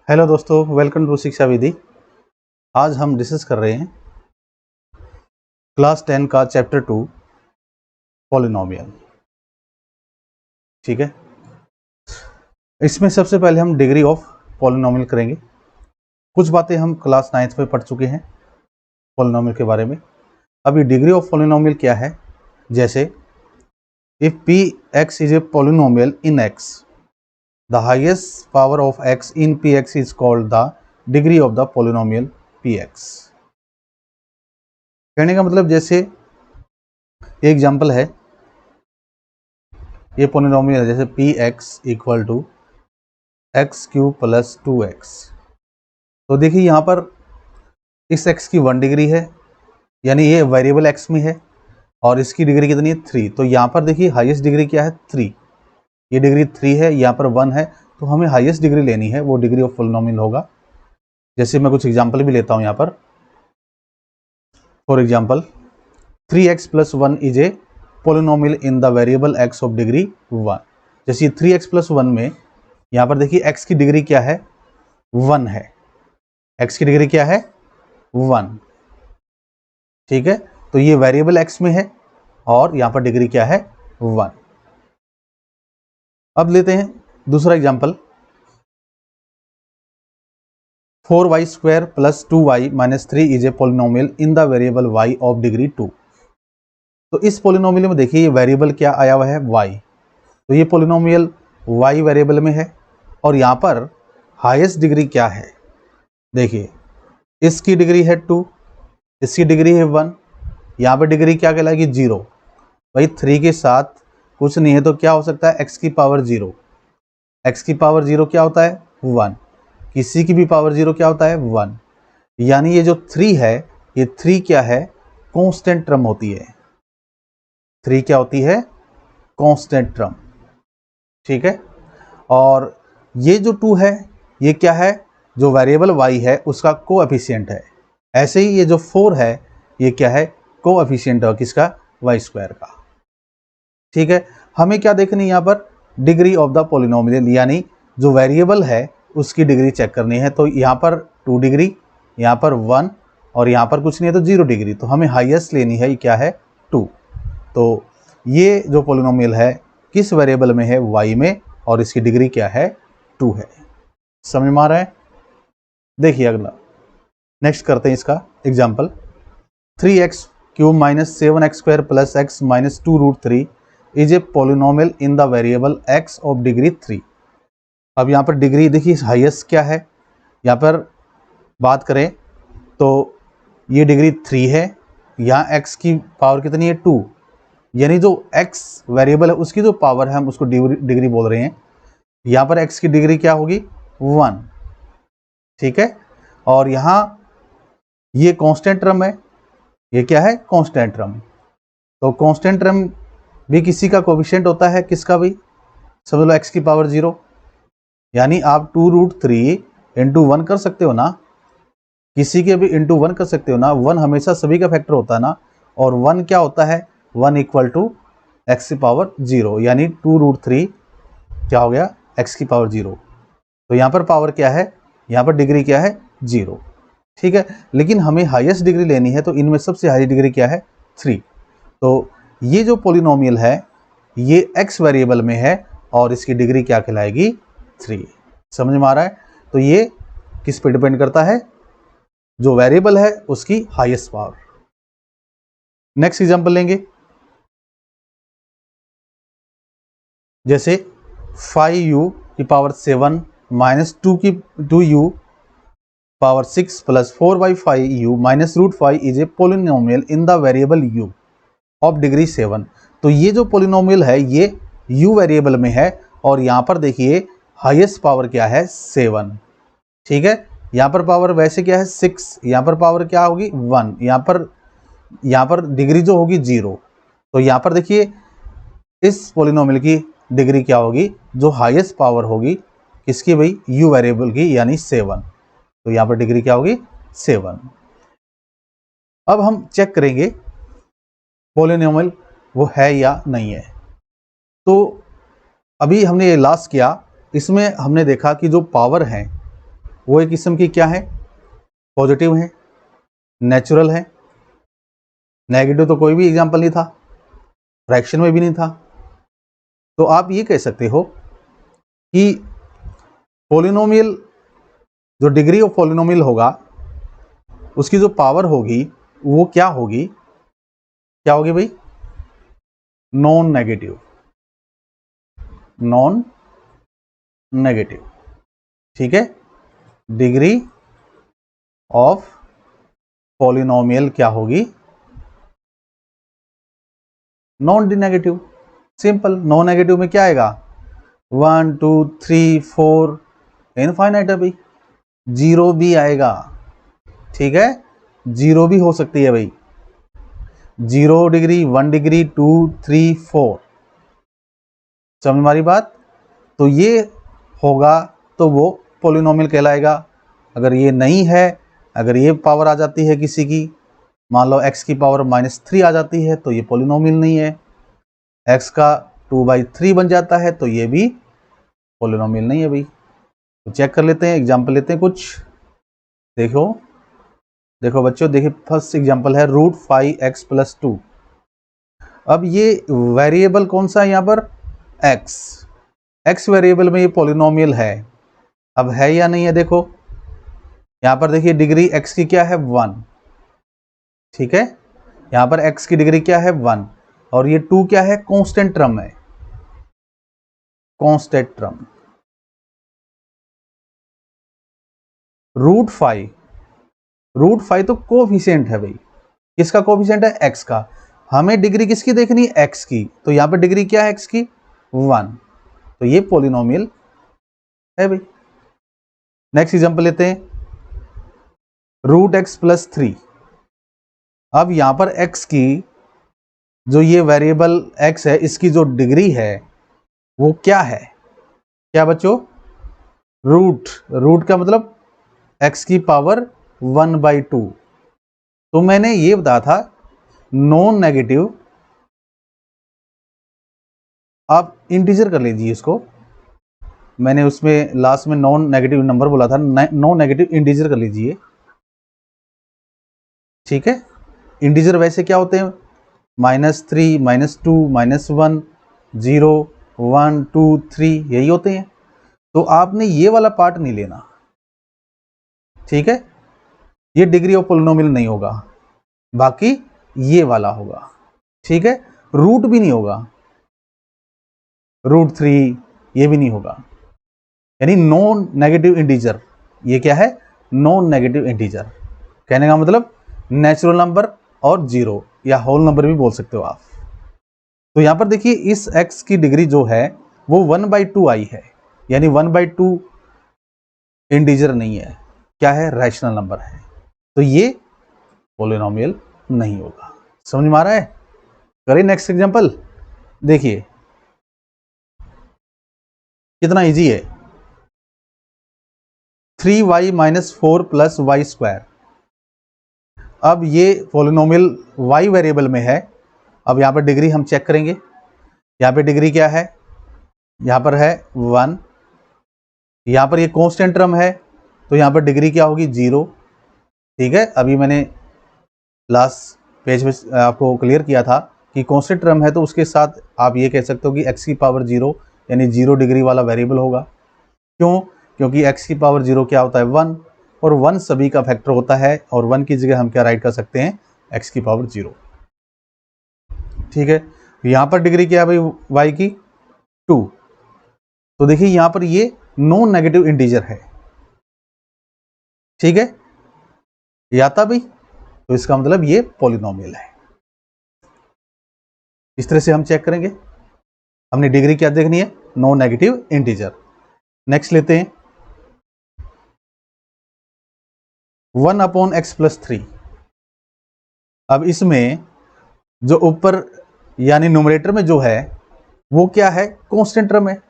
Hello दोस्तों, welcome to शिक्षा विधि। आज हम डिस्कस कर रहे हैं क्लास 10 का चैप्टर 2 पॉलिनोमियल। ठीक है, इसमें सबसे पहले हम डिग्री ऑफ पॉलिनोमियल करेंगे। कुछ बातें हम क्लास 9th में पढ़ चुके हैं पॉलिनोमियल के बारे में। अभी डिग्री ऑफ पॉलिनोमियल क्या है, जैसे if P x is a polynomial in x, the highest power of x in P x is called the degree of the polynomial P x. कहने का मतलब, जैसे एक एग्जाम्पल है, ये पॉलिनोमियल है, जैसे p x equal to x cube plus 2x। तो देखिए यहाँ पर इस x की 1 डिग्री है, यानी ये वेरिएबल x में है, और इसकी डिग्री कितनी है 3। तो यहाँ पर देखिए हाईएस्ट डिग्री क्या है 3, ये डिग्री 3 है, यहाँ पर 1 है, तो हमें हाईएस्ट डिग्री लेनी है, वो डिग्री ऑफ पॉलिनोमियल होगा। जैसे मैं कुछ एग्जाम्पल भी लेता हूँ यहाँ पर। For example 3x plus 1 is a polynomial in the variable x of degree 1। जैसे 3x प्लस 1 में यहाँ पर देखिए x की डिग्री क्या है 1 है, x की डिग्री क्या है 1। ठीक है, तो ये वेरिएबल x में है और यहाँ पर डिग्री क्या है 1। अब लेते हैं दूसरा example, 4y square plus 2y minus 3 is a polynomial in the variable y of degree 2। तो इस पॉलिनोमियल में देखिए ये वेरिएबल क्या आया हुआ है y, तो ये पॉलिनोमियल y वेरिएबल में है, और यहाँ पर हाईएस्ट डिग्री क्या है, देखिए इसकी डिग्री है 2, इसकी डिग्री है 1, यहाँ पर डिग्री क्या कहलाएगी 0। भाई 3 के साथ कुछ नहीं है तो क्या हो सकता है x की पावर 0, x की पावर 0 क्या होता है 1, किसी की भी पावर 0 क्या होता है 1, यानी ये जो 3 है, ये 3 क्या है कांस्टेंट टर्म होती है, 3 क्या होती है कांस्टेंट टर्म। ठीक है, और ये जो 2 है ये क्या है, जो वेरिएबल y है उसका कोएफिशिएंट है। ऐसे ही ये जो 4 है ये क्या है कोएफिशिएंट है किसका y स्क्वायर का। ठीक है, हमें क्या देखनी है यहाँ पर डिग्री ऑफ द पॉलिनोमियल, यानी जो वेरिएबल है उसकी डिग्री चेक करनी है। तो यहाँ पर 2 डिग्री, यहाँ पर 1, और यहाँ पर कुछ नहीं है तो 0 डिग्री, तो हमें हाईएस्ट लेनी है, ये क्या है 2। तो ये जो पॉलिनोमियल है किस वेरिएबल में है y में, और इसकी डिग्री क्या है 2 है। समझ में आ रहा है। देखिए अगला नेक्स्ट करते हैं इसका example, 3x cube minus 7x square plus x minus 2 root 3 is a polynomial in the variable x of degree 3। अब यहाँ पर डिग्री देखिए हाईएस्ट क्या है, यहाँ पर बात करें तो ये डिग्री 3 है, यहाँ x की पावर कितनी है 2, यानी जो x वेरिएबल है उसकी जो पावर है हम उसको डिग्री बोल रहे हैं। यहाँ पर x की डिग्री क्या होगी 1। ठीक है, और यहाँ ये कांस्टेंट टर्म है, ये क्या है कांस्टेंट टर्म। तो कांस्टेंट टर्म भी किसी का कोएफिशिएंट होता है, किसका भी, समझ लो x की पावर 0, यानी आप 2 रूट 3 इंटू 1 कर सकते हो ना, किसी के भी इंटू 1 कर सकते हो ना, 1 हमेशा सभी का फैक्टर होता है ना, और 1 क्या होता है 1 इक्वल टू एक्स की पावर 0, यानी 2 रूट 3 क्या हो गया x की पावर 0। तो यहाँ पर पावर क्या है, यहाँ पर डिग्री क्या है 0। ठीक है, लेकिन हमें हाईएस्ट डिग्री लेनी है, तो इनमें सबसे हाई डिग्री क्या है 3। तो ये जो पॉलिनोमियल है ये x वेरिएबल में है और इसकी डिग्री क्या कहलाएगी 3। समझ में आ रहा है। तो ये किस पे डिपेंड करता है, जो वेरिएबल है उसकी हाईएस्ट पावर। नेक्स्ट एग्जांपल लेंगे, जैसे 5u की power 7 minus 2u power 6 plus 4/5u minus root 5 is a polynomial in the variable u of degree 7। तो ये जो पॉलिनोमियल है ये u वेरिएबल में है, और यहाँ पर देखिए हाईएस्ट पावर क्या है 7। ठीक है, यहाँ पर पावर वैसे क्या है 6, यहाँ पर पावर क्या होगी 1, यहाँ पर डिग्री जो होगी 0। तो यहाँ पर देखिए इस पॉलिनोमियल की डिग्री क्या होगी, जो हाईएस्ट पावर होगी किसकी भाई u वेरिएबल की, यानी 7। तो यहाँ पर डिग्री क्या होगी 7। अब हम चेक करेंगे पॉलिनोमियल वो है या नहीं है। तो अभी हमने ये लास्ट किया, इसमें हमने देखा कि जो पावर है वो एक किस्म की क्या है, पॉजिटिव है, नेचुरल है। नेगेटिव तो कोई भी एग्जाम्पल नहीं था, फ्रैक्शन में भी नहीं था। तो आप ये कह सकते हो कि पॉलिनोमियल, जो डिग्री ऑफ पॉलिनोमियल होगा उसकी जो पावर होगी वो क्या होगी, क्या होगी भाई, नॉन नेगेटिव, नॉन नेगेटिव। ठीक है, डिग्री ऑफ पॉलिनोमियल क्या होगी, non negative. Simple, non negative में क्या आएगा, 1 2 3 4 इनफाइनाइट है भाई, जीरो भी आएगा। ठीक है, जीरो भी हो सकती है भाई, 0 डिग्री, 1 डिग्री, 2 3 4। समझ हमारी बात। तो ये होगा तो वो पॉलिनोमियल कहलाएगा। अगर ये नहीं है, अगर ये पावर आ जाती है किसी की, मान लो x की पावर -3 आ जाती है, तो ये पॉलिनोमियल नहीं है। x का 2/3 बन जाता है तो ये भी पॉलिनोमियल नहीं है भाई। तो चेक कर लेते हैं, एग्जाम्पल लेते हैं कुछ। देखो देखो बच्चों, देखिए फर्स्ट एग्जाम्पल है √5x + 2। अब ये वेरिएबल कौन सा है यहाँ पर, x वेरिएबल में ये पॉलिनोमियल है। अब है या नहीं है, देखो यहाँ पर देखिए डिग्री x की क्या है, 1। ठीक है, यहाँ पर x की डिग्री क्या है, 1, और ये 2 क्या है, कांस्टेंट टर्म है, कांस्टेंट टर्म। √5 तो कोफिशिएंट है भाई, किसका कोफिशिएंट है, x का। हमें डिग्री किसकी देखनी है, x की, तो यहाँ पर डिग्री क्या है x की, 1, तो ये पॉलिनोमियल है भाई। नेक्स्ट एग्जांपल लेते हैं, √x + 3। अब यहां पर x की, जो ये वेरिएबल x है, इसकी जो डिग्री है वो क्या है, क्या बच्चों, रूट का मतलब x की पावर 1/2। तो मैंने ये बताया था नॉन नेगेटिव, आप इंटीजर कर लीजिए इसको। मैंने उसमें लास्ट में नॉन नेगेटिव नंबर बोला था, नॉन नेगेटिव इंटीजर कर लीजिए। ठीक है, इंटीजर वैसे क्या होते हैं, -3 -2 -1 0 1 2 3 यही होते हैं। तो आपने ये वाला पार्ट नहीं लेना। ठीक है, ये डिग्री ऑफ पॉलिनोमियल नहीं होगा, बाकी ये वाला होगा। ठीक है, रूट भी नहीं होगा, √3 ये भी नहीं होगा, यानी नॉन नेगेटिव इंटीजर। ये क्या है, नॉन नेगेटिव इंटीजर। कहने का मतलब नेचुरल नंबर और जीरो, या होल नंबर भी बोल सकते हो आप। तो यहां पर देखिए इस x की डिग्री जो है वो 1/2 आई है, यानी 1/2 इंटीजर नहीं है, क्या है, रैशनल नंबर है। तो ये पॉलिनोमियल नहीं होगा। समझ में आ रहा है। करें नेक्स्ट एग्जांपल, देखिए कितना इजी है, 3y - 4 + y²। अब ये पॉलिनोमियल y वेरिएबल में है। अब यहाँ पर डिग्री हम चेक करेंगे, यहाँ पे डिग्री क्या है, यहाँ पर है 1, यहाँ पर ये कांस्टेंट टर्म है तो यहाँ पर डिग्री क्या होगी, 0। ठीक है, अभी मैंने लास्ट पेज में आपको क्लियर किया था कि कांस्टेंट टर्म है तो उसके साथ आप ये कह सकते हो कि x की पावर 0, यानी 0 डिग्री वाला वेरिएबल होगा। क्यों, क्योंकि x की पावर 0 क्या होता है, 1, और 1 सभी का फैक्टर होता है, और 1 की जगह हम क्या राइट कर सकते हैं, x की पावर 0। ठीक है, यहाँ पर डिग्री क्या है भाई y की, 2। तो देखिए यहाँ पर ये नॉन नेगेटिव इंटीजर है। ठीक है, ये आता भाई, तो इसका मतलब ये पॉलिनोमियल है। इस तरह से हम चेक करेंगे। हमने डिग्री क्या देखनी है, नॉन नेगेटिव इंटीजर। नेक्स्ट लेते हैं 1/x + 3। अब इसमें जो ऊपर यानी न्यूमरेटर में जो है वो क्या है, कांस्टेंट टर्म है।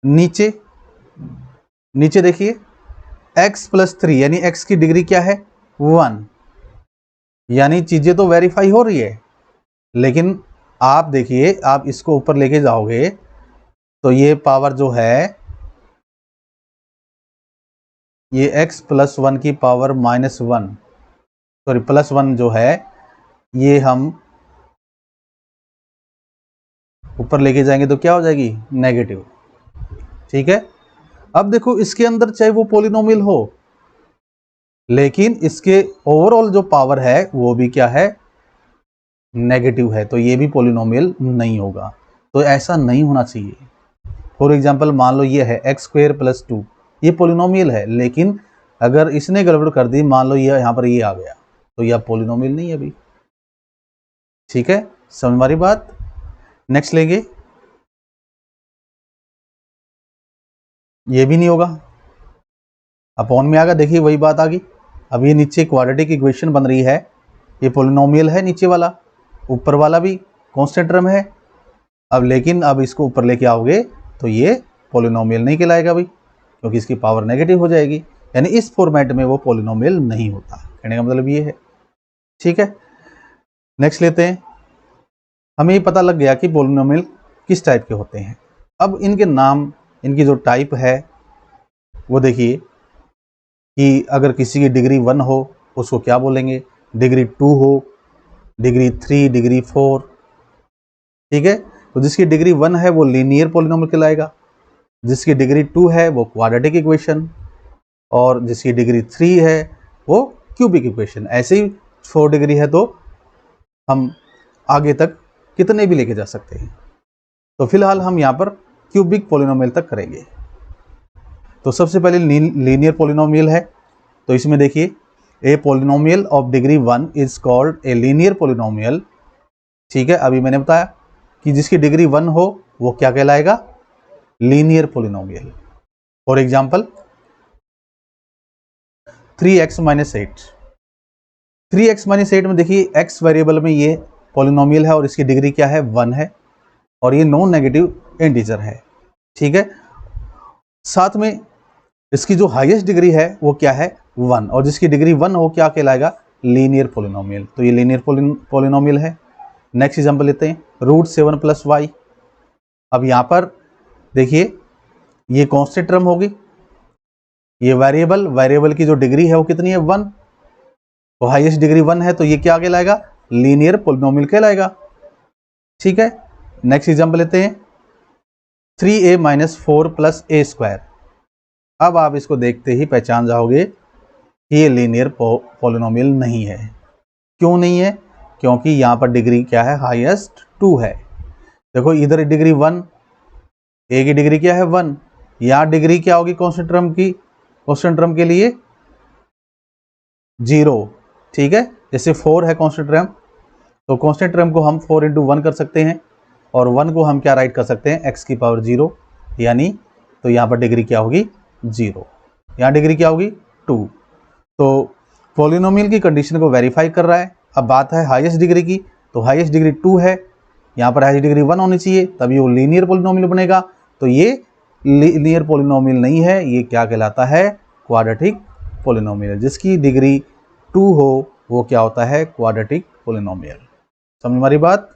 नीचे नीचे देखिए x + 3, यानी x की डिग्री क्या है, 1, यानी चीजें तो वेरीफाई हो रही है। लेकिन आप देखिए, आप इसको ऊपर लेके जाओगे तो ये पावर जो है ये x प्लस 1 की पावर -1, सॉरी प्लस 1 जो है ये हम ऊपर लेके जाएंगे तो क्या हो जाएगी, नेगेटिव। ठीक है, अब देखो इसके अंदर चाहे वो पॉलिनोमियल हो, लेकिन इसके ओवरऑल जो पावर है वो भी क्या है, नेगेटिव है, तो ये भी पॉलिनोमियल नहीं होगा। तो ऐसा नहीं होना चाहिए। फॉर एग्जांपल मान लो ये है x² + 2, ये पॉलिनोमियल है, लेकिन अगर इसने गड़बड़ कर दी, मान लो ये यहाँ पर ये आ गया, तो यह पॉलिनोमियल नहीं है अभी। ठीक है, समझ हमारी बात। नेक्स्ट लेंगे, ये भी नहीं होगा, अपॉन में आगा, देखिए वही बात आ गई। अब ये नीचे क्वाड्रेटिक इक्वेशन बन रही है, ये पॉलिनोमियल है नीचे वाला, ऊपर वाला भी कांस्टेंट टर्म है। अब लेकिन अब इसको ऊपर लेके आओगे तो ये पॉलिनोमियल नहीं कहलाएगा भाई, क्योंकि इसकी पावर नेगेटिव हो जाएगी, यानी इस फॉर्मेट में वो पॉलिनोमियल नहीं होता। कहने का मतलब ये है। ठीक है, नेक्स्ट लेते हैं। हमें ये पता लग गया कि पॉलिनोमियल किस टाइप के होते हैं। अब इनके नाम, इनकी जो टाइप है वो देखिए कि अगर किसी की डिग्री 1 हो उसको क्या बोलेंगे, डिग्री 2 हो, डिग्री 3, डिग्री 4। ठीक है, तो जिसकी डिग्री 1 है वो लीनियर पॉलिनोमियल कहलाएगा, जिसकी डिग्री 2 है वो क्वाड्रेटिक इक्वेशन, और जिसकी डिग्री 3 है वो क्यूबिक इक्वेशन। ऐसे ही 4 डिग्री है तो हम आगे तक कितने भी लेके जा सकते हैं। तो फिलहाल हम यहाँ पर क्यूबिक पॉलिनोमियल तक करेंगे। तो सबसे पहले लीनियर पॉलिनोमियल है, तो इसमें देखिए a polynomial of degree 1 is called a linear polynomial. ठीक है, अभी मैंने बताया कि जिसकी डिग्री 1 हो वो क्या कहलाएगा, linear polynomial. For example 3x - 8, 3x - 8 में देखिए x वेरिएबल में ये पॉलिनोमियल है और इसकी डिग्री क्या है, 1 है, और ये नॉन नेगेटिव इंटीजर है। ठीक है, साथ में इसकी जो हाईएस्ट डिग्री है वो क्या है, 1, और जिसकी डिग्री 1 हो क्या कहलाएगा, लीनियर पॉलिनोमियल। तो ये लीनियर पॉलिनोमियल है। नेक्स्ट एग्जांपल लेते हैं, √7 + y। अब यहाँ पर देखिए ये कांस्टेंट टर्म होगी, ये वेरिएबल की जो डिग्री है वो कितनी है, 1, तो हाईएस्ट डिग्री 1 है, तो ये क्या कहलाएगा, लीनियर पॉलिनोमियल कहलाएगा। ठीक है, नेक्स्ट एग्जांपल लेते हैं, 3a - 4 + a²। अब आप इसको देखते ही पहचान जाओगे कि ये लीनियर पॉलिनोमियल नहीं है। क्यों नहीं है, क्योंकि यहाँ पर डिग्री क्या है, हाईएस्ट 2 है। देखो इधर डिग्री 1, ए की डिग्री क्या है, 1, यहाँ डिग्री क्या होगी कांस्टेंट टर्म की, कांस्टेंट टर्म के लिए 0। ठीक है, जैसे 4 है कांस्टेंट टर्म, तो कांस्टेंट टर्म को हम 4 × 1 कर सकते हैं, और 1 को हम क्या राइट कर सकते हैं, x की पावर 0, यानी तो यहाँ पर डिग्री क्या होगी, 0, यहाँ डिग्री क्या होगी, 2। तो पॉलिनोमियल की कंडीशन को वेरीफाई कर रहा है। अब बात है हाईएस्ट डिग्री की, तो हाईएस्ट डिग्री 2 है, यहाँ पर हाईएस्ट डिग्री 1 होनी चाहिए, तभी वो लीनियर पॉलिनोमियल बनेगा। तो ये लीनियर पॉलिनोमियल नहीं है, ये क्या कहलाता है, क्वाड्रेटिक पॉलिनोमियल। जिसकी डिग्री 2 हो वो क्या होता है, क्वाड्रेटिक पॉलिनोमियल। समझ हमारी बात।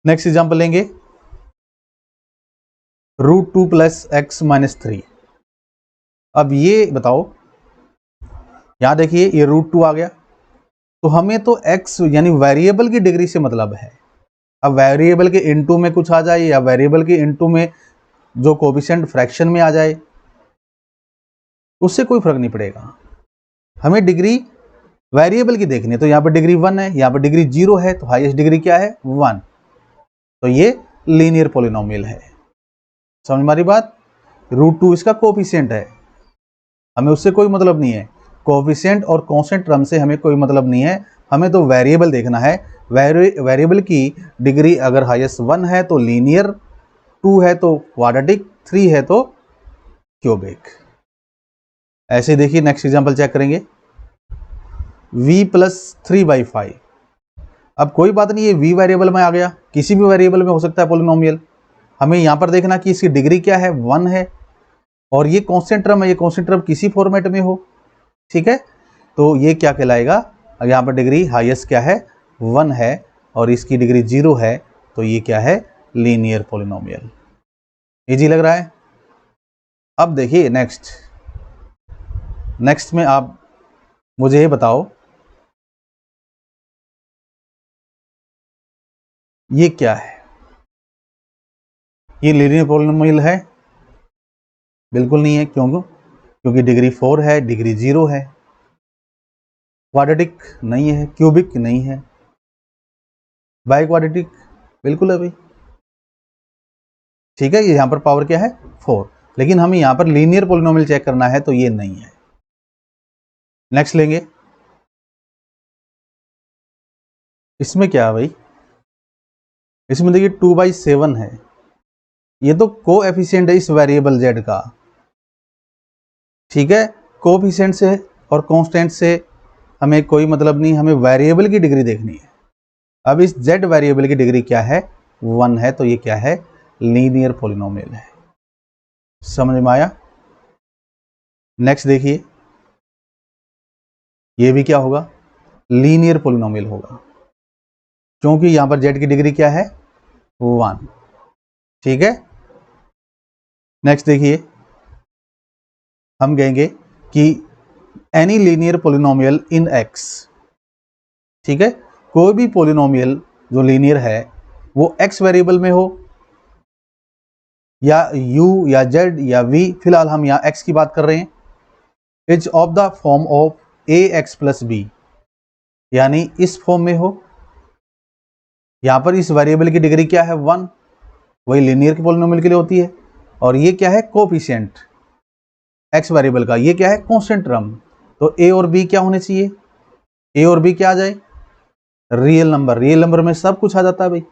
नेक्स्ट एग्जांपल लेंगे, √2 + x - 3। अब ये बताओ, यहाँ देखिए ये √2 आ गया, तो हमें तो x यानी वेरिएबल की डिग्री से मतलब है। अब वेरिएबल के इनटू में कुछ आ जाए, या वेरिएबल के इनटू में जो कोएफिशिएंट फ्रैक्शन में आ जाए, उससे कोई फर्क नहीं पड़ेगा। हमें डिग्री वेरिएबल की देखनी है, तो यहाँ पर डिग्री 1 है, यहाँ पर डिग्री 0 है, तो हाईएस्ट डिग्री क्या है, 1, तो ये लीनियर पॉलिनोमियल है। समझ हमारी बात। √2 इसका कोएफिशिएंट है, हमें उससे कोई मतलब नहीं है, कोएफिशिएंट और कांस्टेंट टर्म से हमें कोई मतलब नहीं है, हमें तो वेरिएबल देखना है। वेरिएबल की डिग्री अगर हाईएस्ट 1 है तो लीनियर, 2 है तो क्वाड्रेटिक, 3 है तो क्यूबिक। ऐसे देखिए नेक्स्ट एग्जांपल चेक करेंगे, v + 3/5। अब कोई बात नहीं, ये v वेरिएबल में आ गया, किसी भी वेरिएबल में हो सकता है पॉलिनोमियल। हमें यहाँ पर देखना कि इसकी डिग्री क्या है, 1 है, और ये कांस्टेंट टर्म है, ये कांस्टेंट टर्म किसी फॉर्मेट में हो। ठीक है, तो ये क्या कहलाएगा, यहाँ पर डिग्री हाईएस्ट क्या है, 1 है, और इसकी डिग्री 0 है, तो ये क्या है, लीनियर पॉलिनोमियल। इजी लग रहा है। अब देखिए नेक्स्ट, नेक्स्ट में आप मुझे ये बताओ ये क्या है? ये लीनियर पॉलिनोमियल है? बिल्कुल नहीं है। क्योंकि डिग्री 4 है, डिग्री 0 है। क्वाड्रेटिक नहीं है, क्यूबिक नहीं है, बाई क्वाड्रेटिक बिल्कुल है भाई। ठीक है, ये यहाँ पर पावर क्या है 4, लेकिन हमें यहाँ पर लीनियर पॉलिनोमियल चेक करना है तो ये नहीं है। नेक्स्ट लेंगे, इसमें क्या है भाई? इसमें देखिए 2/7 है, ये तो कोएफिशिएंट है इस वेरिएबल z का। ठीक है, कोएफिशिएंट से और कांस्टेंट से हमें कोई मतलब नहीं, हमें वेरिएबल की डिग्री देखनी है। अब इस z वेरिएबल की डिग्री क्या है 1 है, तो ये क्या है लीनियर पॉलिनोमियल है। समझ में आया? नेक्स्ट देखिए, ये भी क्या होगा लीनियर पॉलिनोमियल होगा, क्योंकि यहां पर z की डिग्री क्या है 1। ठीक है, नेक्स्ट देखिए, हम कहेंगे कि एनी लीनियर पॉलिनोमियल इन x। ठीक है, कोई भी पॉलिनोमियल जो लीनियर है वो x वेरिएबल में हो या u या z या v, फिलहाल हम यहाँ x की बात कर रहे हैं, is of the form of ax plus b, यानी इस फॉर्म में हो। यहाँ पर इस वेरिएबल की डिग्री क्या है 1, वही लीनियर के पॉलिनोमियल के लिए होती है। और ये क्या है कोएफिशिएंट x वेरिएबल का, ये क्या है कांस्टेंट टर्म। तो a और b क्या होने चाहिए, a और b क्या आ जाए रियल नंबर। रियल नंबर में सब कुछ आ जाता है भाई,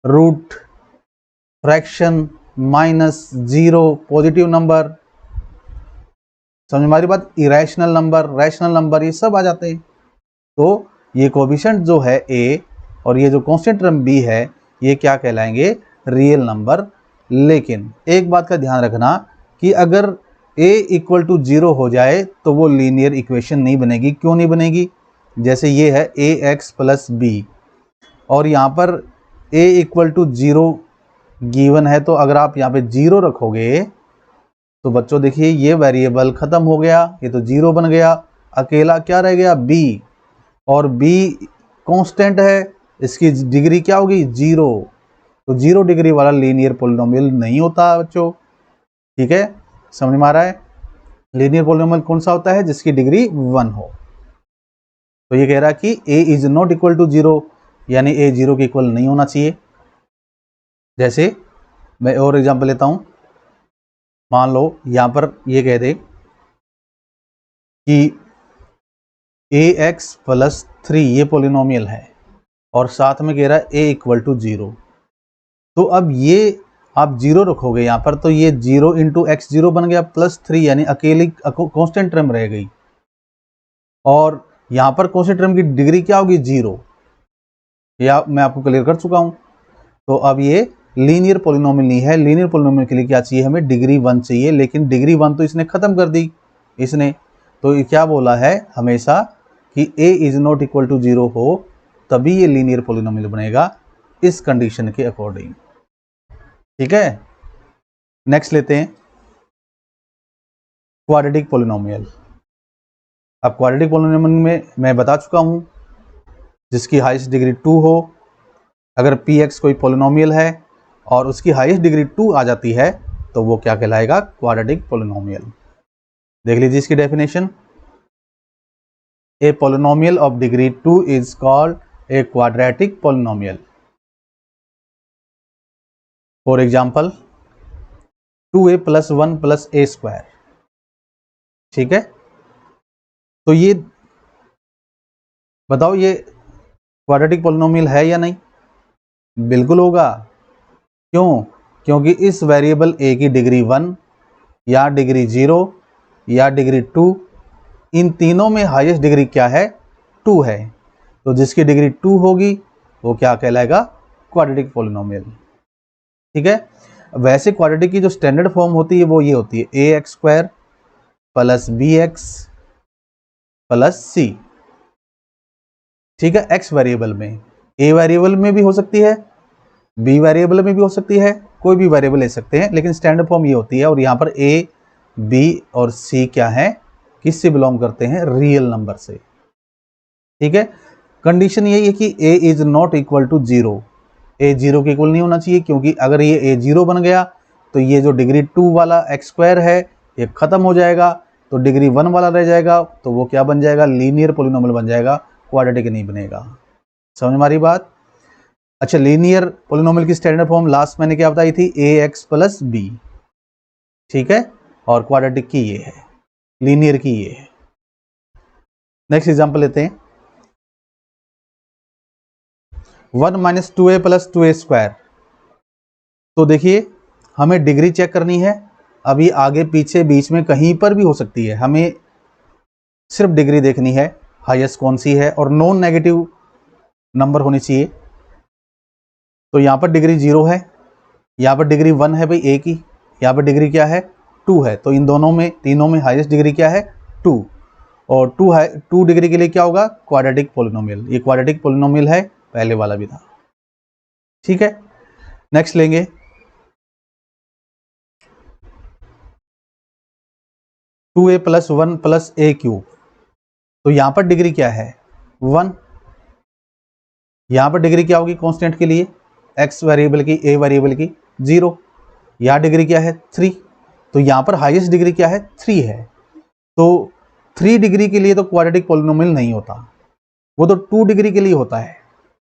root, fraction, minus, zero, positive number, समझ हमारी बात, इरेशनल नंबर, रैशनल नंबर, ये सब आ जाते हैं। तो ये कोएफिशिएंट जो है a और ये जो कांस्टेंट टर्म b है, ये क्या कहलाएंगे रियल नंबर। लेकिन एक बात का ध्यान रखना कि अगर a इक्वल टू 0 हो जाए तो वो लीनियर इक्वेशन नहीं बनेगी। क्यों नहीं बनेगी? जैसे ये है ax प्लस बी और यहाँ पर a इक्वल टू 0 गिवन है, तो अगर आप यहाँ पे 0 रखोगे तो बच्चों देखिए ये वेरिएबल खत्म हो गया, ये तो 0 बन गया, अकेला क्या रह गया b, और b कांस्टेंट है, इसकी डिग्री क्या होगी 0। तो 0 डिग्री वाला लीनियर पॉलिनोमियल नहीं होता बच्चों। ठीक है, समझ में आ रहा है? लीनियर पॉलिनोमियल कौन सा होता है जिसकी डिग्री 1 हो। तो ये कह रहा है कि a is not equal to 0, यानी a 0 के इक्वल नहीं होना चाहिए। जैसे मैं और एग्जांपल लेता हूं, मान लो यहां पर ये कह दे कि ax प्लस 3 ये पॉलिनोमियल है और साथ में कह रहा है a इक्वल टू 0। तो अब ये आप 0 रखोगे यहाँ पर, तो ये 0 इंटू एक्स 0 बन गया प्लस 3, यानी अकेली कांस्टेंट टर्म रह गई। और यहाँ पर कांस्टेंट टर्म की डिग्री क्या होगी 0, या मैं आपको क्लियर कर चुका हूँ। तो अब ये लीनियर पॉलिनोमियल नहीं है। लीनियर पॉलिनोमियल के लिए क्या चाहिए हमें डिग्री 1 चाहिए, लेकिन डिग्री 1 तो इसने खत्म कर दी इसने। तो ये क्या बोला है हमेशा कि a is not equal to 0 हो तभी ये लीनियर पॉलिनोमियल बनेगा इस कंडीशन के अकॉर्डिंग। ठीक है, नेक्स्ट लेते हैं क्वाड्रेटिक पॉलिनोमियल। अब क्वाड्रेटिक पॉलिनोमियल में मैं बता चुका हूं जिसकी हाईएस्ट डिग्री 2 हो। अगर px कोई पॉलिनोमियल है और उसकी हाईएस्ट डिग्री 2 आ जाती है तो वो क्या कहलाएगा क्वाड्रेटिक पॉलिनोमियल। देख लीजिए इसकी definition, a polynomial of degree 2 is called a quadratic polynomial. For example 2a plus 1 plus a square. ठीक है, तो ये बताओ ये क्वाड्रेटिक पॉलिनोमियल है या नहीं? बिल्कुल होगा। क्यों? क्योंकि इस वेरिएबल a की डिग्री 1 या डिग्री 0 या डिग्री 2, इन तीनों में हाईएस्ट डिग्री क्या है 2 है। तो जिसकी डिग्री 2 होगी वो क्या कहलाएगा क्वाड्रेटिक पॉलिनोमियल। ठीक है, वैसे क्वाड्रेटिक की जो स्टैंडर्ड फॉर्म होती है वो ये होती है ax square plus bx plus c। ठीक है, x वेरिएबल में, a वेरिएबल में भी हो सकती है, b वेरिएबल में भी हो सकती है, कोई भी वेरिएबल ले सकते हैं, लेकिन स्टैंडर्ड फॉर्म ये होती है। और यहाँ पर a, b और c क्या है किससे बिलोंग करते हैं, रियल नंबर से। ठीक है, कंडीशन यही है कि a is not equal to 0, a 0 के इक्वल नहीं होना चाहिए, क्योंकि अगर ये a 0 बन गया तो ये जो डिग्री 2 वाला x स्क्वायर है ये खत्म हो जाएगा, तो डिग्री 1 वाला रह जाएगा, तो वो क्या बन जाएगा, लीनियर पॉलिनोमियल बन जाएगा, क्वाड्रेटिक नहीं बनेगा। समझ में आ रही बात। अच्छा, लीनियर पॉलिनोमियल की स्टैंडर्ड फॉर्म लास्ट मैंने क्या बताई थी, ax प्लस बी, ठीक है, और क्वाड्रेटिक की ये है, लीनियर की ये है। नेक्स्ट एग्जांपल लेते हैं, 1 minus 2a plus 2a square. तो देखिए हमें डिग्री चेक करनी है, अभी आगे पीछे बीच में कहीं पर भी हो सकती है, हमें सिर्फ डिग्री देखनी है, हाईएस्ट कौन सी है, और नॉन नेगेटिव नंबर होनी चाहिए। तो यहाँ पर डिग्री 0 है, यहाँ पर डिग्री 1 है भाई a की, यहाँ पर डिग्री क्या है 2 है, तो इन दोनों में तीनों में हाईएस्ट डिग्री क्या है 2, और 2 है, 2 डिग्री के लिए क्या होगा, क्वाड्रेटिक पॉलिनोमियल। ये क्वाड्रेटिक पॉलिनोमियल है, पहले वाला भी था। ठीक है, नेक्स्ट लेंगे, two a plus 1 plus a cube. तो यहाँ पर डिग्री क्या है 1, यहाँ पर डिग्री क्या होगी कांस्टेंट के लिए, x वेरिएबल की, a वेरिएबल की 0, यहाँ डिग्री क्या है 3, तो यहाँ पर हाईएस्ट डिग्री क्या है 3 है, तो 3 डिग्री के लिए तो क्वाड्रेटिक पॉलिनोमियल नहीं होता, वो तो 2 डिग्री के लिए होता है,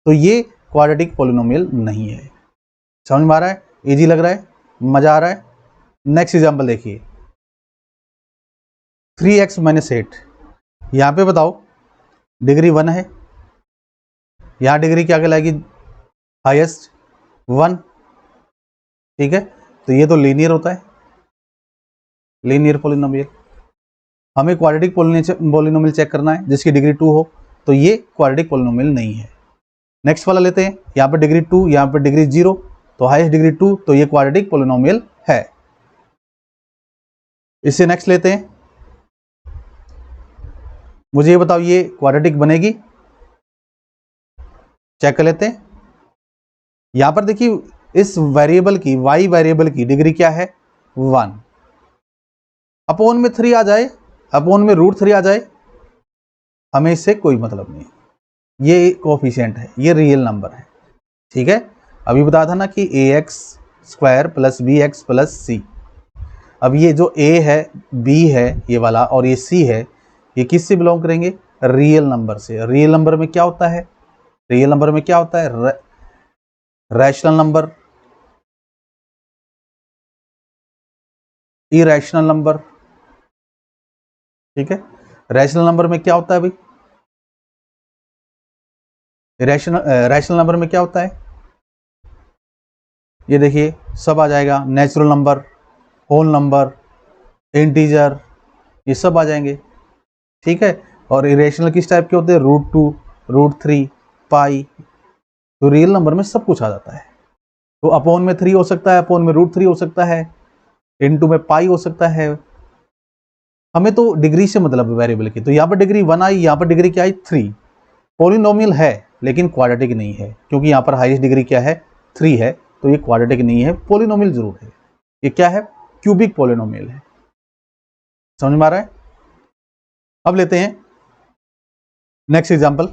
तो ये क्वाड्रेटिक पॉलिनोमियल नहीं है। समझ में आ रहा है, इजी लग रहा है, मजा आ रहा है। नेक्स्ट एग्जांपल देखिए, 3x माइनस 8, यहाँ पे बताओ डिग्री 1 है, यहाँ डिग्री क्या कहलाएगी हाईएस्ट 1, ठीक है, तो ये तो लीनियर होता है, लीनियर पॉलिनोमियल। हमें क्वाड्रेटिक पॉलिनोमियल चेक करना है जिसकी डिग्री 2 हो, तो ये क्वाड्रेटिक पॉलिनोमियल नहीं है। नेक्स्ट वाला लेते हैं, यहाँ पर डिग्री 2, यहाँ पर डिग्री 0, तो हाईएस्ट डिग्री 2, तो ये क्वाड्रेटिक पॉलिनोमियल है। इससे नेक्स्ट लेते हैं, मुझे ये बताओ ये क्वाड्रेटिक बनेगी, चेक कर लेते हैं। यहां पर देखिए इस वेरिएबल की, y वेरिएबल की डिग्री क्या है 1, अपोन में 3 आ जाए, अपोन में √3 आ जाए, हमें इससे कोई मतलब नहीं, ये कोफिशिएंट है, ये रियल नंबर है। ठीक है, अभी बताया था ना कि ax square plus bx plus c। अब ये जो a है, b है ये वाला, और ये c है, ये किससे बिलोंग करेंगे, रियल नंबर से। रियल नंबर में क्या होता है, रियल नंबर में क्या होता है, रैशनल नंबर, इरेशनल नंबर। ठीक है, रैशनल नंबर में क्या होता है भाई, रैशनल नंबर में क्या होता है, ये देखिए सब आ जाएगा, natural number, whole number, integer, ये सब आ जाएंगे। ठीक है, और इरेशनल किस टाइप के होते हैं, √2, √3, पाई। तो रियल नंबर में सब कुछ आ जाता है, तो अपोन में 3 हो सकता है, अपोन में √3 हो सकता है, इनटू में पाई हो सकता है। हमें तो डिग्री से मतलब है वेरिएबल की, तो यहाँ पर डिग्री 1 आई, यहाँ पर डिग्री क्या आई 3। पॉलिनोमियल है लेकिन क्वाड्रेटिक नहीं है, क्योंकि यहाँ पर हाईएस्ट डिग्री क्या है 3 है, तो ये क्वाड्रेटिक नहीं है, पॉलिनोमियल जरूर है। ये क्या है, क्यूबिक पॉलिनोमियल है। समझ में आ रहा है। अब लेते हैं नेक्स्ट एग्जांपल,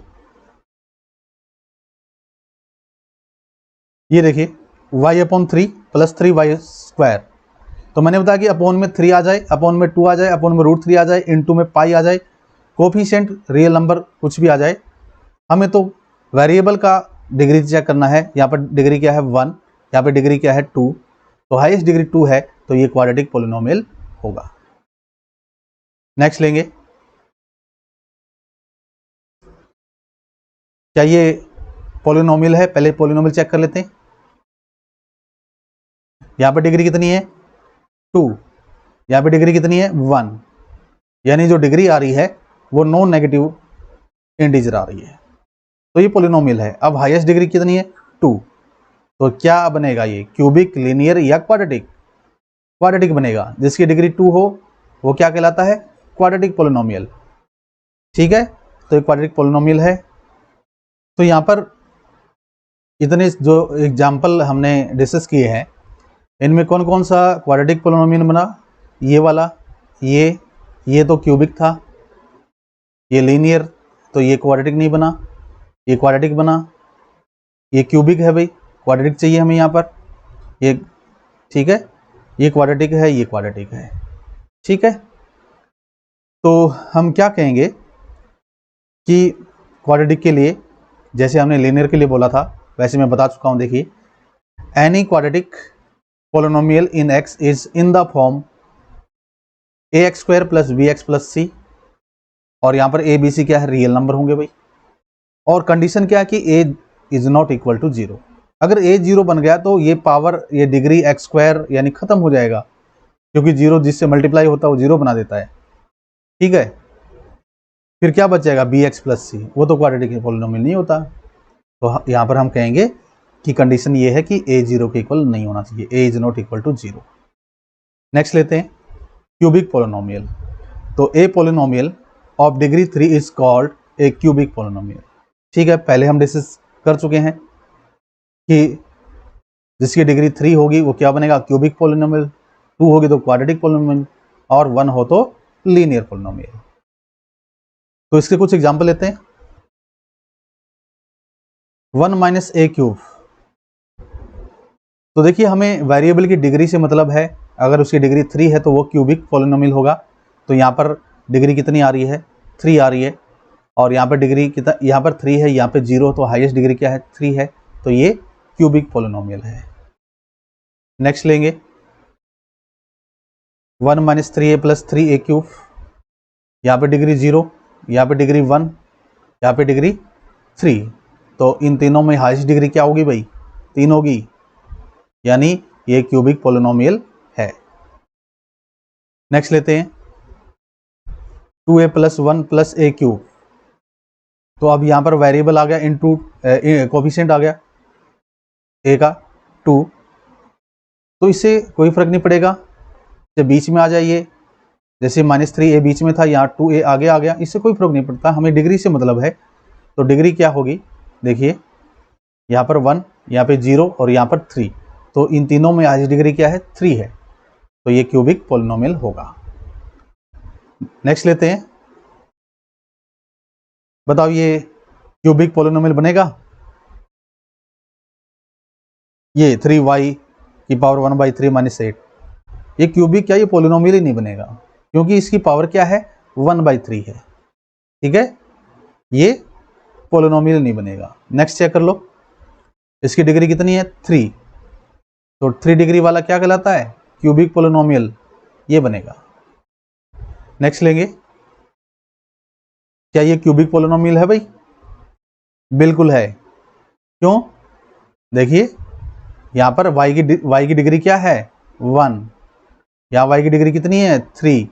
ये देखिए y/3 प्लस 3y स्क्वायर। तो मैंने बताया कि अपोन में 3 आ जाए, अपोन में 2 आ जाए, अपोन में √3 आ जाए, इनटू में पाई आ जाए, कोफिशिएंट रियल नंबर कुछ भी आ जाए, हमें तो वेरिएबल का डिग्री चेक करना है। यहाँ पर डिग्री क्या है 1, यहाँ पर डिग्री क्या है 2, तो हाईएस्ट डिग्री 2 है, तो ये क्वाड्रेटिक पॉलिनोमियल होगा। नेक्स्ट लेंगे, क्या ये पॉलिनोमियल है, पहले पॉलिनोमियल चेक कर लेते हैं। यहाँ पर डिग्री कितनी है 2, यहाँ पे डिग्री कितनी है 1, यानी जो डिग्री आ रही है वो नॉन नेगेटिव इंटीजर आ रही है, तो ये पॉलिनोमियल है। अब हाईएस्ट डिग्री कितनी है 2, तो क्या बनेगा ये, क्यूबिक, लीनियर या क्वाड्रेटिक, क्वाड्रेटिक बनेगा। जिसकी डिग्री 2 हो वो क्या कहलाता है, क्वाड्रेटिक पॉलिनोमियल। ठीक है, तो ये क्वाड्रेटिक पॉलिनोमियल है। तो यहाँ पर इतने जो एग्जाम्पल हमने डिस्कस किए हैं, इनमें कौन कौन सा क्वाड्रेटिक पॉलिनोमियल बना, ये वाला, ये ये तो क्यूबिक था, ये लीनियर, तो ये क्वाड्रेटिक नहीं बना, ये क्वाड्रेटिक बना, ये क्यूबिक है भाई, क्वाड्रेटिक चाहिए हमें यहाँ पर, ये ठीक है, ये क्वाड्रेटिक है, ये क्वाड्रेटिक है, ठीक है। तो हम क्या कहेंगे कि क्वाड्रेटिक के लिए जैसे हमने लीनियर के लिए बोला था वैसे मैं बता चुका हूँ। देखिए, any quadratic polynomial in x is in the form ax² + bx + c, और यहाँ पर a b c क्या है, रियल नंबर होंगे भाई, और कंडीशन क्या है कि a is not equal to 0। अगर a 0 बन गया तो ये पावर, ये डिग्री x² यानी खत्म हो जाएगा, क्योंकि 0 जिससे मल्टीप्लाई होता है वो 0 बना देता है, ठीक है। फिर क्या बच जाएगा, bx + c, वो तो क्वाड्रेटिक पोलिनोमियल नहीं होता। तो यहाँ पर हम कहेंगे कि कंडीशन ये है कि a 0 के इक्वल नहीं होना चाहिए, a is not equal to 0। Next लेते हैं क्यूबिक पोलिनोमियल। तो a polynomial of degree 3 is called a cubic polynomial, ठीक है। पहले हम डिस्कस कर चुके हैं कि जिसकी डिग्री 3 होगी वो क्या बनेगा, क्यूबिक पोलिनोमियल, 2 होगी तो क्वाड्रेटिक पोलिनोमियल, और 1 हो तो लीनियर पोलिनोमियल। तो इसके कुछ एग्जांपल लेते हैं। 1 - a³। तो देखिए, हमें वेरिएबल की डिग्री से मतलब है, अगर उसकी डिग्री 3 है तो वो क्यूबिक पोलिनोमियल होगा। तो यहाँ पर डिग्री कितनी आ रही है, 3 आ रही है, और यहाँ पर डिग्री कितना, यहाँ पर 3 है, यहाँ पे 0, तो हाईएस्ट डिग्री क्या है, 3 है, तो ये क्यूबिक पोलिनोमियल है। नेक्स्ट लेंगे 1 - 3a + 3a³। यहाँ पे डिग्री 0, यहाँ पे डिग्री 1, यहाँ पे डिग्री 3, तो इन तीनों में हाईएस्ट डिग्री क्या होगी भाई, 3 होगी, यानी ये क्यूबिक पोलिनोमियल है। नेक्स्ट लेते हैं 2a + 1 + a³। तो अब यहाँ पर वेरिएबल आ गया, इनटू कोफिशिएंट आ गया a का 2, तो इससे कोई फर्क नहीं पड़ेगा, जब बीच में आ जाइए, जैसे -3a बीच में था, यहाँ 2a आगे आ गया, इससे कोई फर्क नहीं पड़ता, हमें डिग्री से मतलब है। तो डिग्री क्या होगी, देखिए यहाँ पर 1, यहाँ पे 0 और यहाँ पर 3, तो इन तीनों में हाईएस्ट डिग्री क्या है, 3 है, तो ये क्यूबिक पोलिनोमियल होगा। नेक्स्ट लेते हैं, बताओ ये क्यूबिक पोलिनोमियल बनेगा, ये 3y⁴ - 8, ये क्यूबिक क्या, ये पोलिनोमियल ही नहीं बनेगा, क्योंकि इसकी पावर क्या है, 1/3 है, ठीक है, ये पोलिनोमियल नहीं बनेगा। नेक्स्ट चेक कर लो, इसकी डिग्री कितनी है, 3, तो 3 डिग्री वाला क्या कहलाता है, क्यूबिक पोलिनोमियल, ये बनेगा। नेक्स्ट लेंगे, क्या ये क्यूबिक पोलिनोमियल है भाई, बिल्कुल है, क्यों, देखिए यहाँ पर y की डिग्री क्या है, 1, यहाँ y की डिग्री कितनी है, 3,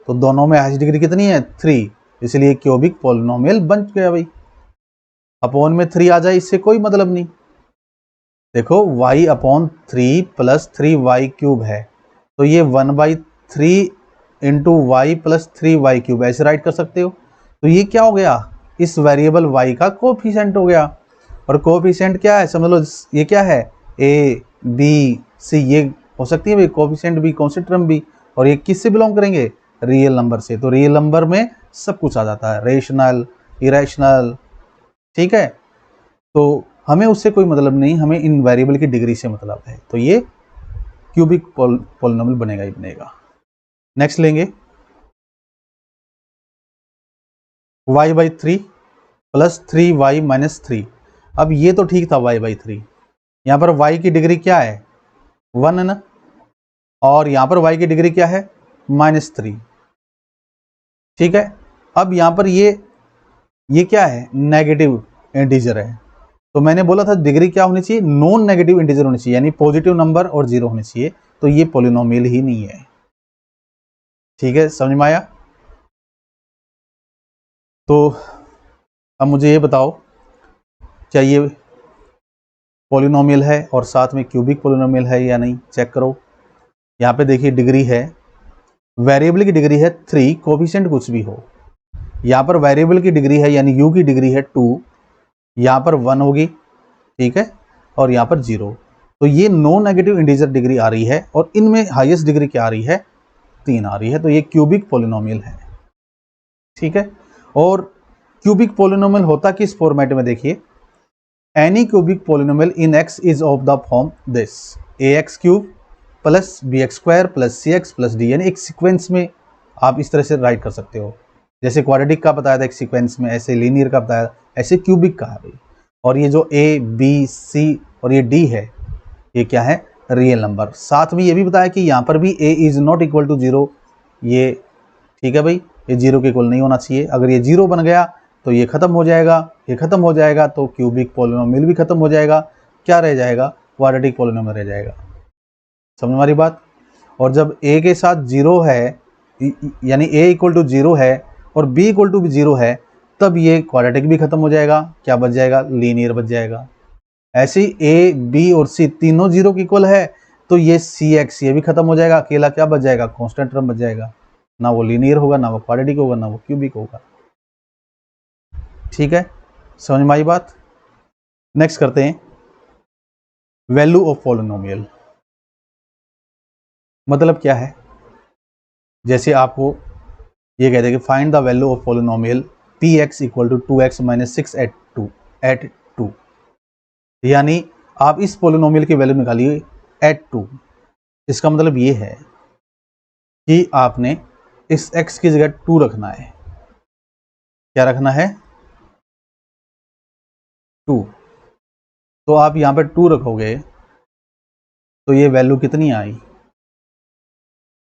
तो दोनों में हाईएस्ट डिग्री कितनी है, 3, इसलिए क्यूबिक पोलिनोमियल बन गया भाई। अपॉन में 3 आ जाए इससे कोई मतलब नहीं, देखो y/3 + 3y³ है, तो ये 1/3 × y + 3y³ ऐसे राइट कर सकते हो। तो ये क्या हो गया, इस वेरिएबल y का कोफिशिएंट हो गया, और कोफिशिएंट क्या है, समझ लो ये क्या है, a b c, ये हो सकती है भाई कोफिशिएंट भी, कांस्टेंट टर्म भी, और ये किससे बिलोंग करेंगे, रियल नंबर से। तो रियल नंबर में सब कुछ आ जाता है, रेशनल, इरेशनल, ठीक है। तो हमें उससे कोई मतलब नहीं, हमें इन वेरिएबल की डिग्री से मतलब है, तो ये क्यूबिक पोलिनोमियल बनेगा ही बनेगा। नेक्स्ट लेंगे y/3 + 3y - 3। अब ये तो ठीक था y/3, यहाँ पर y की डिग्री क्या है, 1 है ना, और यहाँ पर y की डिग्री क्या है, -3, ठीक है। अब यहाँ पर ये क्या है, नेगेटिव इंटीजर है, तो मैंने बोला था डिग्री क्या होनी चाहिए, नॉन नेगेटिव इंटीजर होनी चाहिए, यानी पॉजिटिव नंबर और 0 होनी चाहिए, तो ये पोलिनोमियल ही नहीं है, ठीक है, समझ में आया। तो अब मुझे ये बताओ, क्या ये पोलिनोमियल है और साथ में क्यूबिक पोलिनोमियल है या नहीं, चेक करो। यहाँ पे देखिए डिग्री है, वेरिएबल की डिग्री है 3, कोफिशिएंट कुछ भी हो, यहाँ पर वेरिएबल की डिग्री है यानी u की डिग्री है 2, यहाँ पर 1 होगी, ठीक है, और यहाँ पर 0, तो ये नॉन नेगेटिव इंटीजर डिग्री आ रही है, और इनमें हाईएस्ट डिग्री क्या आ रही है, 3 आ रही है, तो ये क्यूबिक पॉलिनोमियल है। ठीक है, और क्यूबिक पॉलिनोमियल होता किस फॉर्मेट में, देखिए, any cubic polynomial in x is of the form this, ax cube plus bx square plus cx plus d, यानी एक सीक्वेंस में आप इस तरह से राइट कर सकते हो। जैसे क्वाड्रेटिक का बताया था एक सीक्वेंस में, ऐसे लीनियर का बताया, ऐसे क्यूबिक का है भाई। और ये जो a b c और ये d है, ये क्या है, रियल नंबर। साथ में ये भी बताया कि यहाँ पर भी a is not equal to 0, ये ठीक है भाई, ये 0 के इक्वल नहीं होना चाहिए। अगर ये 0 बन गया तो ये खत्म हो जाएगा, ये खत्म हो जाएगा तो क्यूबिक पॉलिनोमियल भी खत्म हो जाएगा। क्या रह जाएगा, क्वाड्रेटिक पॉलिनोमियल रह जाएगा। समझ हमारी बात। और जब a के साथ 0 है, यानी a इक्वल टू 0 है और b इक्वल टू 0 है, तब ये क्वाड्रेटिक भी खत्म हो जाएगा। क्या बच जाएगा, लीनियर बच जाएगा। ऐसे ही a b और c तीनों 0 के इक्वल है, तो ये cx ये भी खत्म हो जाएगा। अकेला क्या बच जाएगा, कांस्टेंट टर्म बच जाएगा। ना वो लीनियर होगा, ना वो क्वाड्रेटिक होगा, ना वो क्यूबिक होगा। ठीक है, समझ में आई बात। नेक्स्ट करते हैं वैल्यू ऑफ पॉलिनोमियल। मतलब क्या है, जैसे आपको ये कहते हैं कि find the value of polynomial px equal to 2x minus 6 at 2, यानी आप इस पॉलिनोमियल की वैल्यू निकालिए एट 2। इसका मतलब ये है कि आपने इस x की जगह 2 रखना है। क्या रखना है, 2। तो आप यहाँ पे 2 रखोगे तो ये वैल्यू कितनी आई,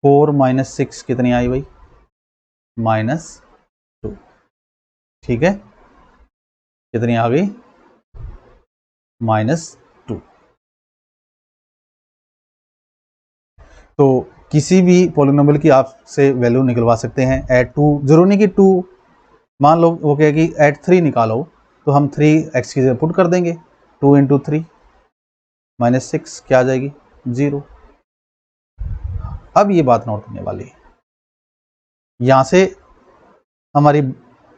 4 माइनस 6 कितनी आई भाई, -2। ठीक है, कितनी आ गई, -2। तो किसी भी पॉलिनोमियल की आपसे वैल्यू निकलवा सकते हैं एट 2। जरूरी नहीं कि 2, मान लो वो कहे कि एट 3 निकालो, तो हम 3x की जगह पुट कर देंगे। 2 इंटू 3 -6 क्या आ जाएगी, 0। अब ये बात नोट करने वाली है, यहाँ से हमारी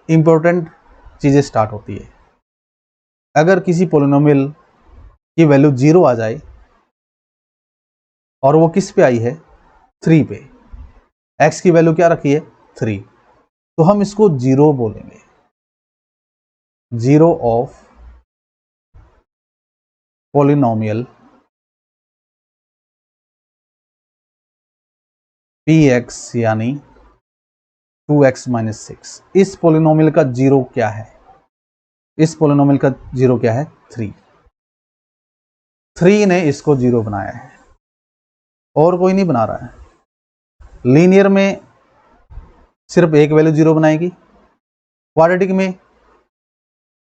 इंपॉर्टेंट चीज़ें स्टार्ट होती है। अगर किसी पॉलिनोमियल की वैल्यू 0 आ जाए और वो किस पे आई है, 3 पे, x की वैल्यू क्या रखी है, 3, तो हम इसको 0 बोलेंगे, 0 ऑफ पॉलिनोमियल px यानी 2x माइनस 6। इस पॉलिनोमियल का 0 क्या है, इस पॉलिनोमियल का 0 क्या है, 3। 3 ने इसको 0 बनाया है, और कोई नहीं बना रहा है। लीनियर में सिर्फ एक वैल्यू 0 बनाएगी, क्वाड्रेटिक में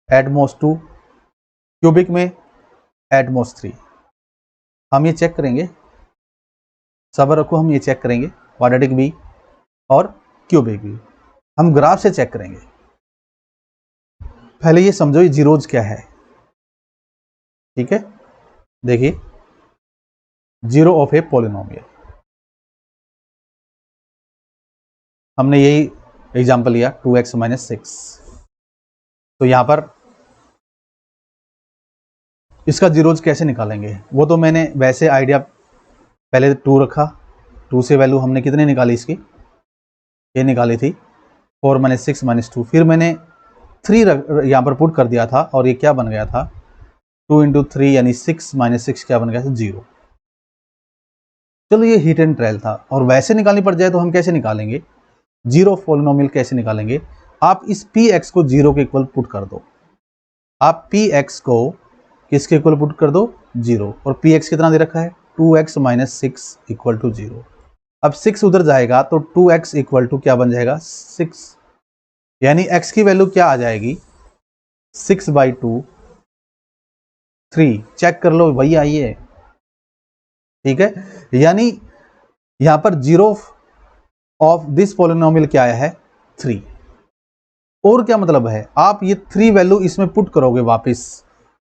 एट मोस्ट 2, क्यूबिक में एट मोस्ट 3। हम ये चेक करेंगे, सब्र रखो, हम ये चेक करेंगे क्वाड्रेटिक भी और क्यूबिक भी, हम ग्राफ से चेक करेंगे। पहले ये समझो ये जीरोज क्या है। ठीक है, देखिए, 0 ऑफ ए पॉलिनोमियल, हमने यही एग्जांपल लिया 2x माइनस 6। तो यहां पर इसका जीरोज कैसे निकालेंगे, वो तो मैंने वैसे आइडिया, पहले 2 रखा, 2 से वैल्यू हमने कितनी निकाली इसकी, ये निकाली थी 4 माइनस 6 माइनस 2। फिर मैंने 3 यहाँ पर पुट कर दिया था, और ये क्या बन गया था, 2 इंटू 3 यानी 6 माइनस 6 क्या बन गया था, 0। चलो ये हिट एंड ट्रायल था। और वैसे निकालनी पड़ जाए तो हम कैसे निकालेंगे, 0 पॉलिनोमियल कैसे निकालेंगे, आप इस px को 0 के इक्वल पुट कर दो। आप px को किसके इक्वल पुट कर दो, 0, और px कितना दे रखा है, 2x माइनस 6 इक्वल टू 0। अब 6 उधर जाएगा तो 2x इक्वल टू क्या बन जाएगा, 6, यानी x की वैल्यू क्या आ जाएगी, 6/2, 3। चेक कर लो वही आई है। ठीक है, यानी यहां पर 0 ऑफ दिस पॉलिनोमियल क्या आया है, 3। और क्या मतलब है, आप ये 3 वैल्यू इसमें पुट करोगे वापस,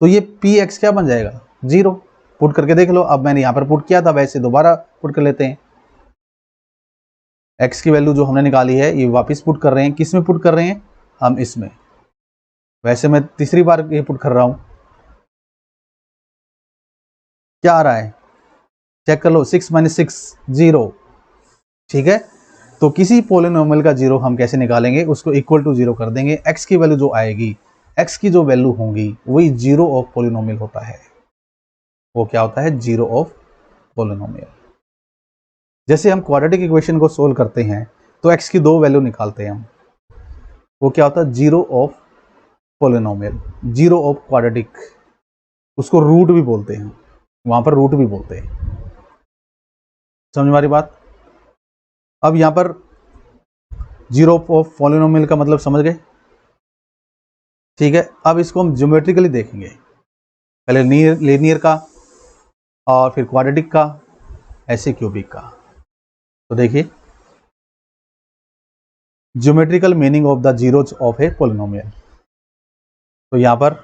तो ये px क्या बन जाएगा, 0। पुट करके देख लो, अब मैंने यहां पर पुट किया था, वैसे दोबारा पुट कर लेते हैं। x की वैल्यू जो हमने निकाली है ये वापस पुट कर रहे हैं, किस में पुट कर रहे हैं, हम इसमें। वैसे मैं तीसरी बार ये पुट कर रहा हूं, क्या आ रहा है, चेक कर लो, 6 माइनस 6 0, ठीक है। तो किसी पोलिनोमियल का जीरो हम कैसे निकालेंगे, उसको इक्वल टू जीरो कर देंगे, एक्स की वैल्यू जो आएगी, एक्स की जो वैल्यू होंगी वही जीरो ऑफ पोलिनोमियल होता है। वो क्या होता है, जीरो ऑफ पोलिनोमियल। जैसे हम क्वाड्रेटिक इक्वेशन को सोल्व करते हैं तो एक्स की दो वैल्यू निकालते हैं हम, वो क्या होता है, zero of polynomial, zero of quadratic, उसको रूट भी बोलते हैं, वहां पर रूट भी बोलते हैं। समझ में आ रही बात। अब यहां पर जीरो ऑफ पॉलिनोमियल का मतलब समझ गए, ठीक है। अब इसको हम ज्योमेट्रिकली देखेंगे, पहले लीनियर का और फिर क्वाड्रेटिक का, ऐसे क्यूबिक का। तो देखिए, geometrical meaning of the zeros of a polynomial. तो यहां पर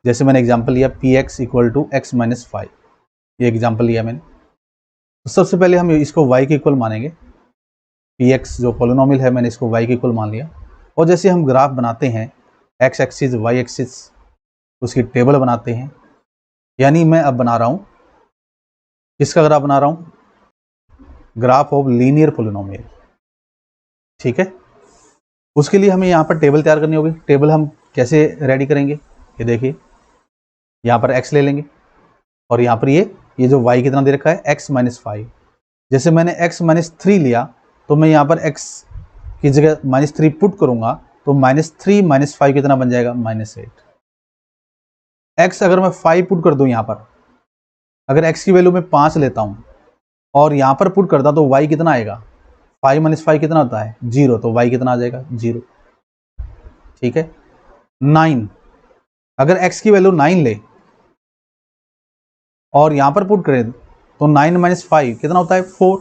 जैसे मैंने एग्जांपल लिया p x equal to x minus 5, ये एग्जांपल लिया मैंने। तो सबसे पहले हम इसको y के इक्वल मानेंगे, पी एक्स जो पॉलिनोमियल है मैंने इसको y के इक्वल मान लिया। और जैसे हम ग्राफ बनाते हैं, एक्स एक्सिस वाई एक्सिस, उसकी टेबल बनाते हैं, यानी मैं अब बना रहा हूं, किसका ग्राफ बना रहा हूं, ग्राफ ऑफ लीनियर पॉलिनोमियल, ठीक है। उसके लिए हमें यहाँ पर टेबल तैयार करनी होगी। टेबल हम कैसे रेडी करेंगे, ये देखिए, यहाँ पर x ले लेंगे और यहाँ पर ये जो y कितना दे रखा है, x माइनस 5। जैसे मैंने x माइनस 3 लिया तो मैं यहाँ पर x की जगह माइनस 3 पुट करूंगा तो माइनस 3 माइनस 5 कितना बन जाएगा, माइनस 8। x अगर मैं 5 पुट कर दूं यहाँ पर, अगर x की वैल्यू मैं 5 लेता हूँ और यहाँ पर पुट करता तो y कितना आएगा, 5 माइनस 5 कितना होता है, 0, तो y कितना आ जाएगा, 0, ठीक है। 9, अगर x की वैल्यू 9 ले और यहां पर पुट करें तो 9 माइनस 5 कितना होता है, 4,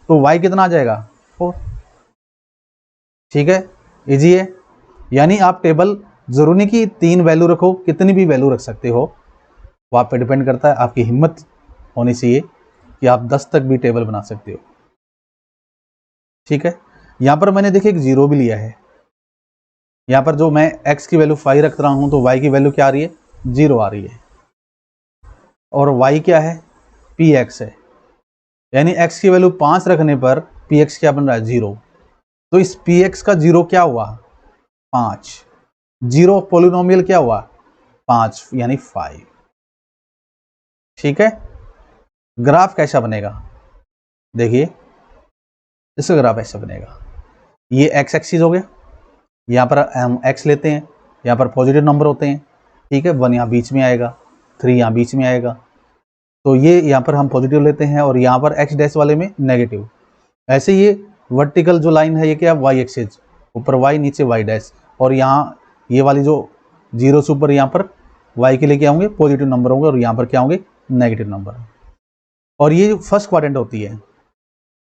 तो y कितना आ जाएगा, 4, ठीक है। इजी है। यानी आप टेबल जरूरी नहीं कि 3 वैल्यू रखो, कितनी भी वैल्यू रख सकते हो, वो आप पे डिपेंड करता है, आपकी हिम्मत होनी चाहिए कि आप 10 तक भी टेबल बना सकते हो, ठीक है। यहां पर मैंने देखिए एक जीरो भी लिया है, यहां पर जो मैं x की वैल्यू 5 रख रहा हूं तो y की वैल्यू क्या आ रही है, 0 आ रही है, और y क्या है, px है, यानी x की वैल्यू 5 रखने पर px क्या बन रहा है, 0। तो इस px का 0 क्या हुआ, 5, जीरो पॉलिनोमियल क्या हुआ, 5 यानी 5, ठीक है। ग्राफ कैसा बनेगा, देखिए इसका ग्राफ ऐसा बनेगा, ये x एक्सिस हो गया, यहाँ पर हम x लेते हैं, यहाँ पर पॉजिटिव नंबर होते हैं, ठीक है, 1 यहाँ बीच में आएगा, 3 यहाँ बीच में आएगा, तो ये यहाँ पर हम पॉजिटिव लेते हैं और यहाँ पर x डैश वाले में नेगेटिव। ऐसे ये वर्टिकल जो लाइन है ये क्या, y एक्सिस, ऊपर y नीचे y डैश, और यहाँ ये वाली जो जीरो से ऊपर यहाँ पर y के लिए क्या होंगे, पॉजिटिव नंबर होंगे, और यहाँ पर क्या होंगे, नेगेटिव नंबर। और ये फर्स्ट क्वाड्रेंट होती है,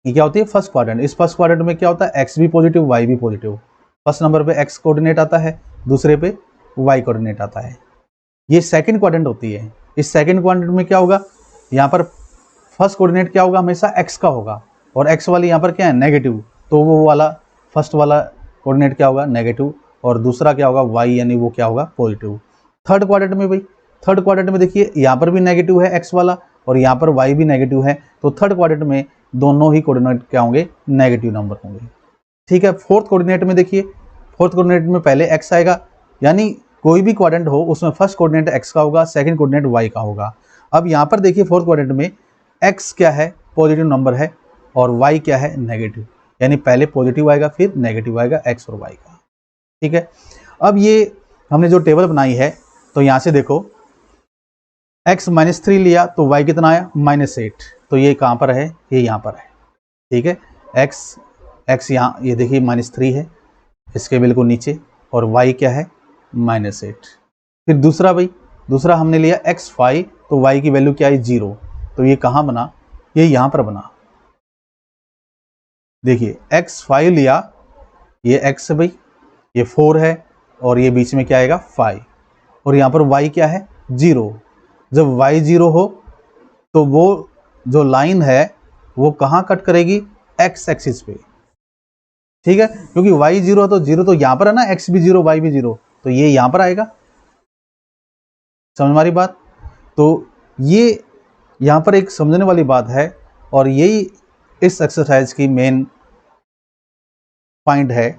ये क्या होती है, फर्स्ट क्वाड्रेंट। इस फर्स्ट क्वाड्रेंट में क्या होता है, x भी पॉजिटिव y भी पॉजिटिव, फर्स्ट नंबर पे x कोऑर्डिनेट आता है, दूसरे पे y कोऑर्डिनेट आता है। ये सेकंड क्वाड्रेंट होती है। इस सेकंड क्वाड्रेंट में क्या होगा, यहाँ पर फर्स्ट कोऑर्डिनेट क्या होगा, हमेशा x का होगा, और x वाली यहाँ पर क्या है, नेगेटिव, तो वो वाला फर्स्ट वाला कोऑर्डिनेट क्या होगा, नेगेटिव, और दूसरा क्या होगा, y, यानी वो क्या होगा, पॉजिटिव। थर्ड क्वाड्रेंट में भाई, थर्ड क्वाड्रेंट में देखिए यहाँ पर भी नेगेटिव है x वाला और यहाँ पर y भी नेगेटिव है, तो थर्ड क्वाड्रेंट में दोनों ही कोऑर्डिनेट क्या होंगे, नेगेटिव नंबर होंगे, ठीक है। फोर्थ कोऑर्डिनेट में देखिए, फोर्थ कोऑर्डिनेट में पहले x आएगा, यानी कोई भी क्वाड्रेंट हो उसमें फर्स्ट कोऑर्डिनेट x का होगा, सेकंड कोऑर्डिनेट y का होगा। अब यहाँ पर देखिए फोर्थ क्वाड्रेंट में x क्या है, पॉजिटिव नंबर है, और y क्या है, नेगेटिव, यानी पहले पॉजिटिव आएगा फिर नेगेटिव आएगा x और y का, ठीक है। अब ये हमने जो टेबल बनाई है, तो यहाँ से देखो x माइनस 3 लिया तो y कितना आया, माइनस 8, तो ये कहाँ पर है, ये यहाँ पर है, ठीक है। x यहाँ ये देखिए माइनस 3 है इसके बिल्कुल नीचे, और y क्या है, माइनस 8। फिर दूसरा भाई, दूसरा हमने लिया x5, तो y की वैल्यू क्या है, 0, तो ये कहाँ बना, ये यहाँ पर बना, देखिए x5 लिया, ये x है भाई, ये 4 है, और ये बीच में क्या आएगा, 5, और यहाँ पर y क्या है, 0। जब y 0 हो तो वो जो लाइन है वो कहाँ कट करेगी, x एक्सिस पे, ठीक है, क्योंकि y 0 है तो 0 तो यहाँ पर है ना, x भी 0 y भी 0, तो ये यहाँ पर आएगा, समझ हमारी बात। तो ये यहाँ पर एक समझने वाली बात है, और यही इस एक्सरसाइज की मेन पॉइंट है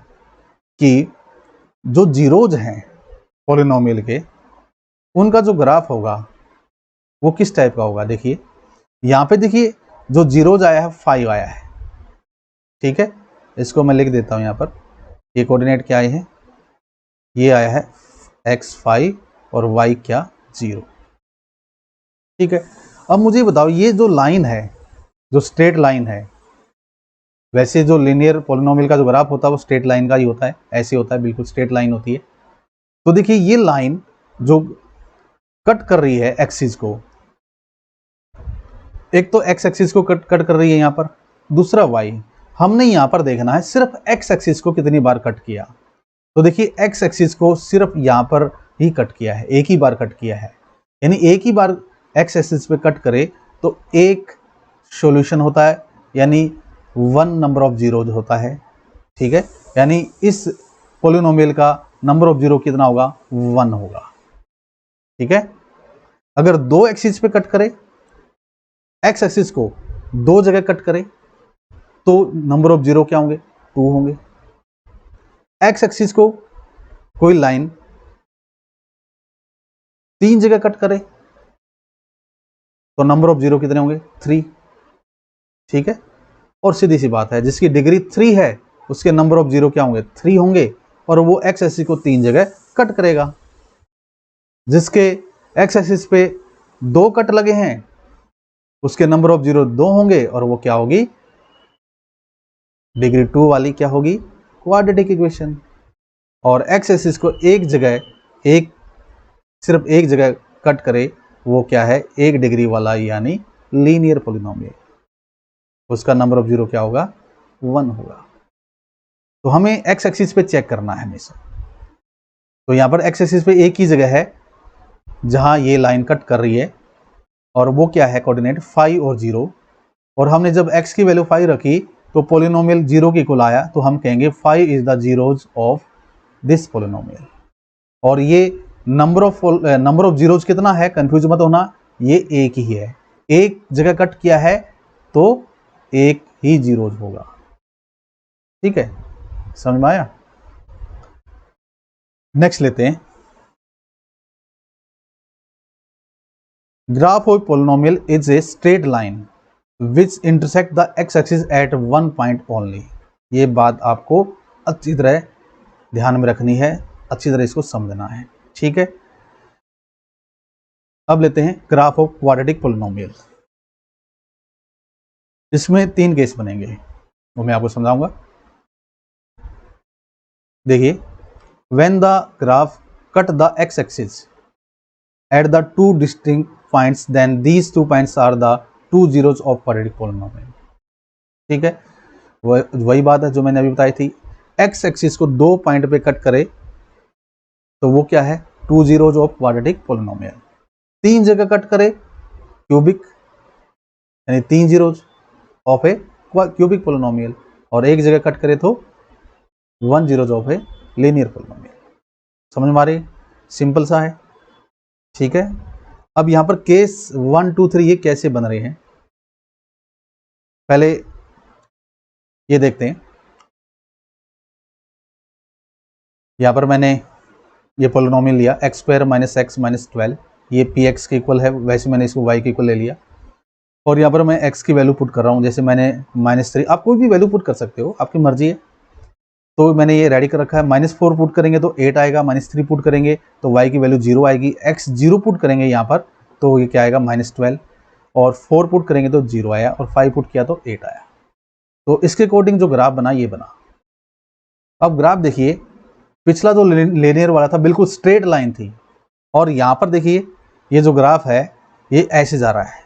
कि जो जीरोज हैं पॉलिनोमियल के, उनका जो ग्राफ होगा वो किस टाइप का होगा। देखिए यहाँ पे देखिए जो जीरोज आया है 5 आया है, ठीक है, इसको मैं लिख देता हूँ यहाँ पर। ये कोऑर्डिनेट क्या आए हैं, ये आया है x5 और y क्या 0, ठीक है। अब मुझे बताओ ये जो लाइन है, जो स्ट्रेट लाइन है, वैसे जो लीनियर पॉलिनोमियल का जो ग्राफ होता है वो स्ट्रेट लाइन का ही होता है, ऐसे होता है, बिल्कुल स्ट्रेट लाइन होती है। तो देखिए ये लाइन जो कट कर रही है एक्सिस को, एक तो एक्स एक्सिस को कट कर रही है यहाँ पर, दूसरा वाई। हमने यहाँ पर देखना है सिर्फ एक्स एक्सिस को कितनी बार कट किया। तो देखिए एक्स एक्सिस को सिर्फ यहाँ पर ही कट किया है, एक ही बार कट किया है, यानी एक ही बार एक्स एक्सिस पे कट करे तो एक सॉल्यूशन होता है, यानी 1 नंबर ऑफ जीरोज होता है, ठीक है। यानी इस पॉलिनोमियल का नंबर ऑफ जीरो कितना होगा, 1 होगा, ठीक है। अगर दो एक्सिस पे कट करे, एक्स एक्सिस को दो जगह कट करे तो नंबर ऑफ जीरो क्या होंगे, 2 होंगे। एक्स एक्सिस को कोई लाइन 3 जगह कट करे तो नंबर ऑफ जीरो कितने होंगे, 3, ठीक है। और सीधी सी बात है, जिसकी डिग्री 3 है उसके नंबर ऑफ जीरो क्या होंगे, 3 होंगे, और वो एक्स एक्सिस को 3 जगह कट करेगा। जिसके एक्स एक्सिस पे 2 कट लगे हैं उसके नंबर ऑफ जीरो 2 होंगे, और वो क्या होगी, डिग्री 2 वाली क्या होगी, क्वाड्रेटिक इक्वेशन। और एक्स एक्सिस को एक जगह, सिर्फ एक जगह कट करे वो क्या है, 1 डिग्री वाला, यानी लीनियर पॉलिनोमियल, उसका नंबर ऑफ जीरो क्या होगा, 1 होगा। तो हमें एक्स एक्सिस पे चेक करना है हमेशा। तो यहाँ पर एक्स एक्सिस पे एक ही जगह है जहां ये लाइन कट कर रही है, और वो क्या है, कोऑर्डिनेट 5 और 0। और हमने जब x की वैल्यू 5 रखी तो पॉलिनोमियल 0 के इक्वल आया, तो हम कहेंगे 5 is the zeros of this polynomial. और ये नंबर ऑफ जीरोज कितना है, कंफ्यूज मत होना, ये एक ही है, एक जगह कट किया है तो एक ही जीरोज होगा, ठीक है, समझ में आया। नेक्स्ट लेते हैं, graph of polynomial is a straight line which intersect the x axis eight 1 point only. ये बात आपको अच्छी तरह ध्यान में रखनी है, अच्छी तरह इसको समझना है, ठीक है। अब लेते हैं ग्राफ ऑफ क्वाड्रेटिक पॉलिनोमियल। इसमें 3 केस बनेंगे, वो मैं आपको समझाऊंगा। देखिए, when the graph cut the x axis at the 2 distinct points, then these 2 points are the 2 zeros of quadratic polynomial, ठीक है। वही बात है जो मैंने अभी बताई थी, x एक्सिस को 2 पॉइंट पे कट करे तो वो क्या है, 2 zeros ऑफ क्वाड्रेटिक पॉलिनोमियल। 3 जगह कट करे क्यूबिक, यानी 3 zeros of A cubic polynomial, और एक जगह कट करे तो 1 zeros of a linear polynomial. समझ में आ रही, सिंपल सा है, ठीक है। अब यहां पर केस 1 2 3 ये कैसे बन रहे हैं, पहले ये देखते हैं। यहां पर मैंने ये पॉलिनोमियल लिया x² - x - 12, ये px के इक्वल है, वैसे मैंने इसको y के इक्वल ले लिया, और यहाँ पर मैं x की वैल्यू पुट कर रहा हूँ, जैसे मैंने -3, आप कोई भी वैल्यू पुट कर सकते हो, आपकी मर्जी है। तो मैंने ये रेडी कर रखा है, -4 पुट करेंगे तो 8 आएगा, -3 पुट करेंगे तो y की वैल्यू 0 आएगी, x 0 पुट करेंगे यहाँ पर तो ये क्या आएगा, -12, और 4 पुट करेंगे तो 0 आया, और 5 पुट किया तो 8 आया। तो इसके अकॉर्डिंग जो ग्राफ बना ये बना। अब ग्राफ देखिए, पिछला जो लीनियर वाला था बिल्कुल स्ट्रेट लाइन थी, और यहाँ पर देखिए ये जो ग्राफ है ये ऐसे जा रहा है,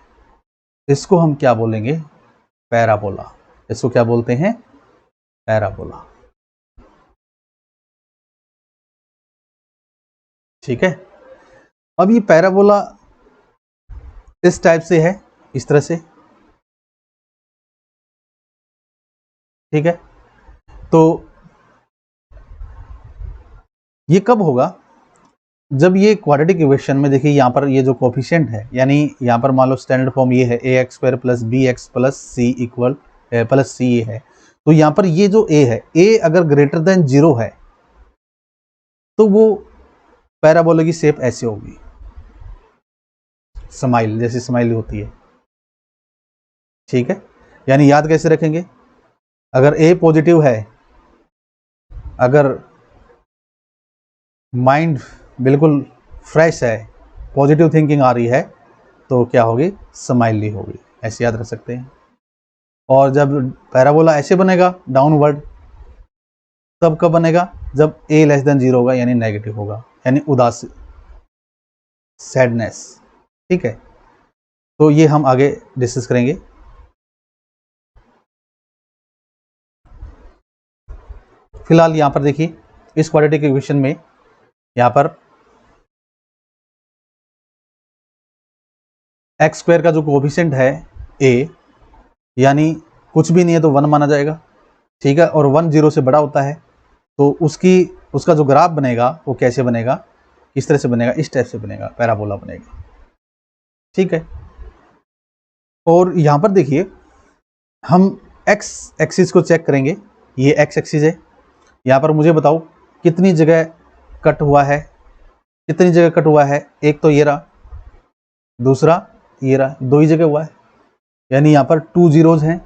इसको हम क्या बोलेंगे, पैराबोला। इसको क्या बोलते हैं, पैराबोला, ठीक है। अब ये पैराबोला इस टाइप से है, इस तरह से, ठीक है। तो ये कब होगा, जब ये क्वाड्रेटिक इक्वेशन में देखिए यहाँ पर ये जो कोफिशिएंट है, यानी यहाँ पर मान लो स्टैंडर्ड फॉर्म ये है ax² + bx + c = प्लस सी ए है। तो यहाँ पर ये जो ए है, ए अगर ग्रेटर देन 0 है तो वो पैराबोला की शेप ऐसे होगी, स्माइल जैसी स्माइल होती है। ठीक है, यानी याद कैसे रखेंगे, अगर ए पॉजिटिव है, अगर माइंड बिल्कुल फ्रेश है, पॉजिटिव थिंकिंग आ रही है, तो क्या होगी, स्माइली होगी, ऐसे याद रख सकते हैं। और जब पैराबोला ऐसे बनेगा डाउनवर्ड, तब कब बनेगा, जब ए लेस देन 0 होगा, यानी नेगेटिव होगा, यानी उदास, सैडनेस। ठीक है, तो ये हम आगे डिस्कस करेंगे। फिलहाल यहां पर देखिए इस क्वाड्रेटिक इक्वेशन में यहां पर एक्स स्क्वायर का जो कोएफिशिएंट है ए, यानी कुछ भी नहीं है तो 1 माना जाएगा। ठीक है, और 1 0 से बड़ा होता है, तो उसका जो ग्राफ बनेगा वो कैसे बनेगा, इस तरह से बनेगा, इस टाइप से बनेगा, पैराबोला बनेगा। ठीक है, और यहां पर देखिए हम एक्स एक्सिस को चेक करेंगे, ये एक्स एक्सिस है। यहां पर मुझे बताओ कितनी जगह कट हुआ है, कितनी जगह कट हुआ है, एक तो ये रहा, दूसरा ये रहा, 2 ही जगह हुआ है, यानी यहां पर 2 जीरोज हैं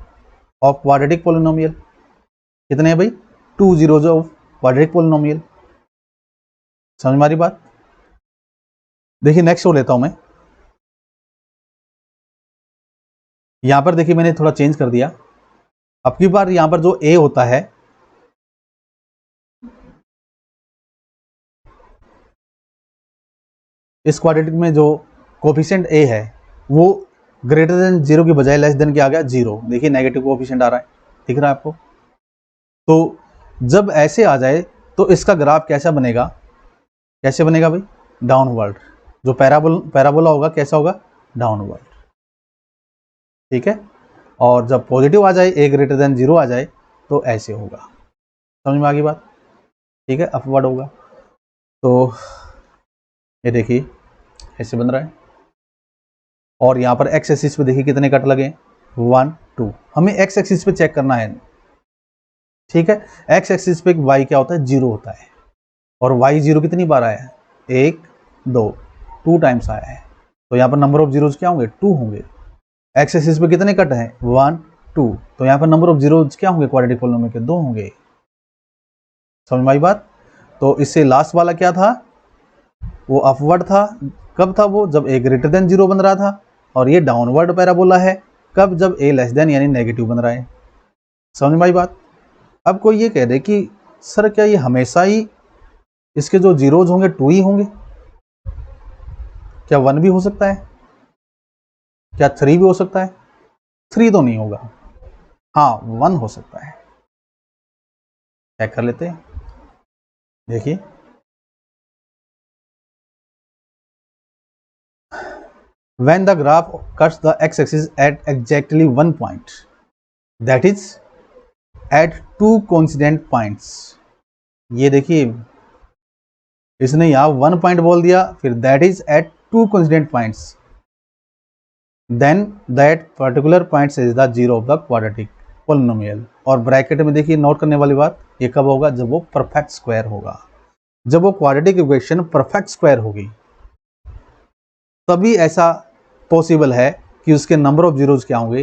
ऑफ क्वाड्रेटिक पॉलिनोमियल। कितने हैं भाई, 2 जीरोज ऑफ क्वाड्रेटिक पॉलिनोमियल। समझ में आ रही बात। देखिए नेक्स्ट हो लेता हूं मैं, यहां पर देखिए मैंने थोड़ा चेंज कर दिया। अब की बार यहां पर जो ए होता है, इस क्वाड्रेटिक में जो कोएफिशिएंट ए है वो ग्रेटर देन 0 की बजाय लेस देन क्या आ गया, 0। देखिए नेगेटिव कोएफिशिएंट आ रहा है, दिख रहा है आपको। तो जब ऐसे आ जाए तो इसका ग्राफ कैसा बनेगा, कैसे बनेगा भाई, डाउनवर्ड। जो पैराबोला होगा कैसा होगा, डाउनवर्ड। ठीक है, और जब पॉजिटिव आ जाए, ए ग्रेटर देन 0 आ जाए, तो ऐसे होगा। समझ में आ गई बात। ठीक है, अपवर्ड होगा। तो ये देखिए ऐसे बन रहा है, और यहाँ पर एक्स एक्सिस पे देखिए कितने कट लगे, 1 2। हमें एक्स एक्सिस पे चेक करना है। ठीक है, एक्स एक्सिस पे वाई क्या होता है, 0 होता है, और वाई 0 कितनी बार आया है, 1 2, 2 टाइम्स आया है। तो यहाँ पर नंबर ऑफ जीरोज क्या होंगे, 2 होंगे। एक्स एक्सिस पे कितने कट हैं, 1 2, तो यहाँ पर नंबर ऑफ जीरोज क्या होंगे, क्वाड्रेटिक पॉलिनोमियल के 2 होंगे। समझ में आई बात। तो इससे लास्ट वाला क्या था, वो अपवर्ड था। कब था वो, जब ए ग्रेटर देन 0 बन रहा था, और ये डाउनवर्ड पैराबोला है कब, जब ए लेस देन यानी नेगेटिव बन रहा है। समझ में आई बात। अब कोई ये कह दे कि सर क्या ये हमेशा ही इसके जो जीरोज होंगे 2 ही होंगे, क्या 1 भी हो सकता है, क्या 3 भी हो सकता है, 3 तो नहीं होगा, हाँ 1 हो सकता है। चेक कर लेते हैं, देखिए when the graph cuts the x-axis at exactly 1 point, that is at 2 coincident points। ये देखिए इसने यहाँ 1 पॉइंट बोल दिया, फिर that is at 2 coincident points, then that particular point is the zero of the quadratic polynomial। और bracket में देखिए नोट करने वाली बात, ये कब होगा, जब वो परफेक्ट स्क्वायर होगा। जब वो क्वाड्रेटिक इक्वेशन परफेक्ट स्क्वायर होगी तभी ऐसा पॉसिबल है कि उसके नंबर ऑफ जीरोज क्या होंगे,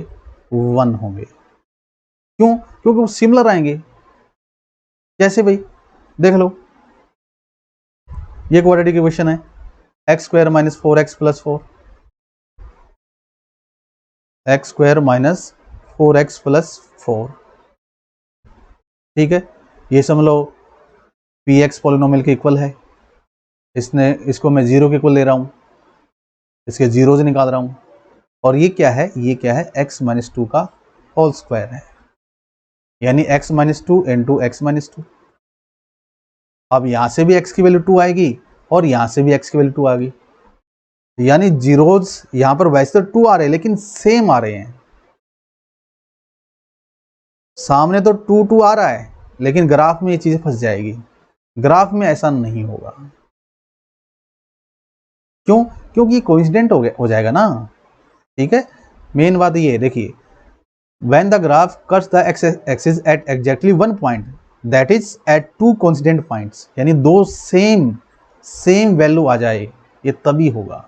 1 होंगे। क्यों, क्योंकि वो सिमिलर आएंगे। कैसे भाई, देख लो, ये क्वाड्रेटिक इक्वेशन है, x square minus 4x plus 4, x square minus 4x plus 4। ठीक है, ये समझ लो px पॉलिनोमियल के इक्वल है। इसको मैं 0 के इक्वल ले रहा हूँ, इसके जीरोज निकाल रहा हूँ, और ये क्या है, ये क्या है, x माइनस 2 का होल स्क्वायर है, यानी x minus 2 into x minus 2। अब यहां से भी x की वैल्यू 2 आएगी और यहां से भी x की वैल्यू 2 आ गई, यानी जीरोज यहां पर वैसे तो 2 आ रहे हैं लेकिन सेम आ रहे हैं। सामने तो 2 2 आ रहा है लेकिन ग्राफ में ये चीज फंस जाएगी, ग्राफ में ऐसा नहीं होगा। क्यों, क्योंकि कोइंसिडेंट हो जाएगा ना। ठीक है, मेन बात ये है, देखिए when the graph cuts the x axis at exactly one point that is at two coincident points, यानी दो सेम वैल्यू आ जाए, ये तभी होगा।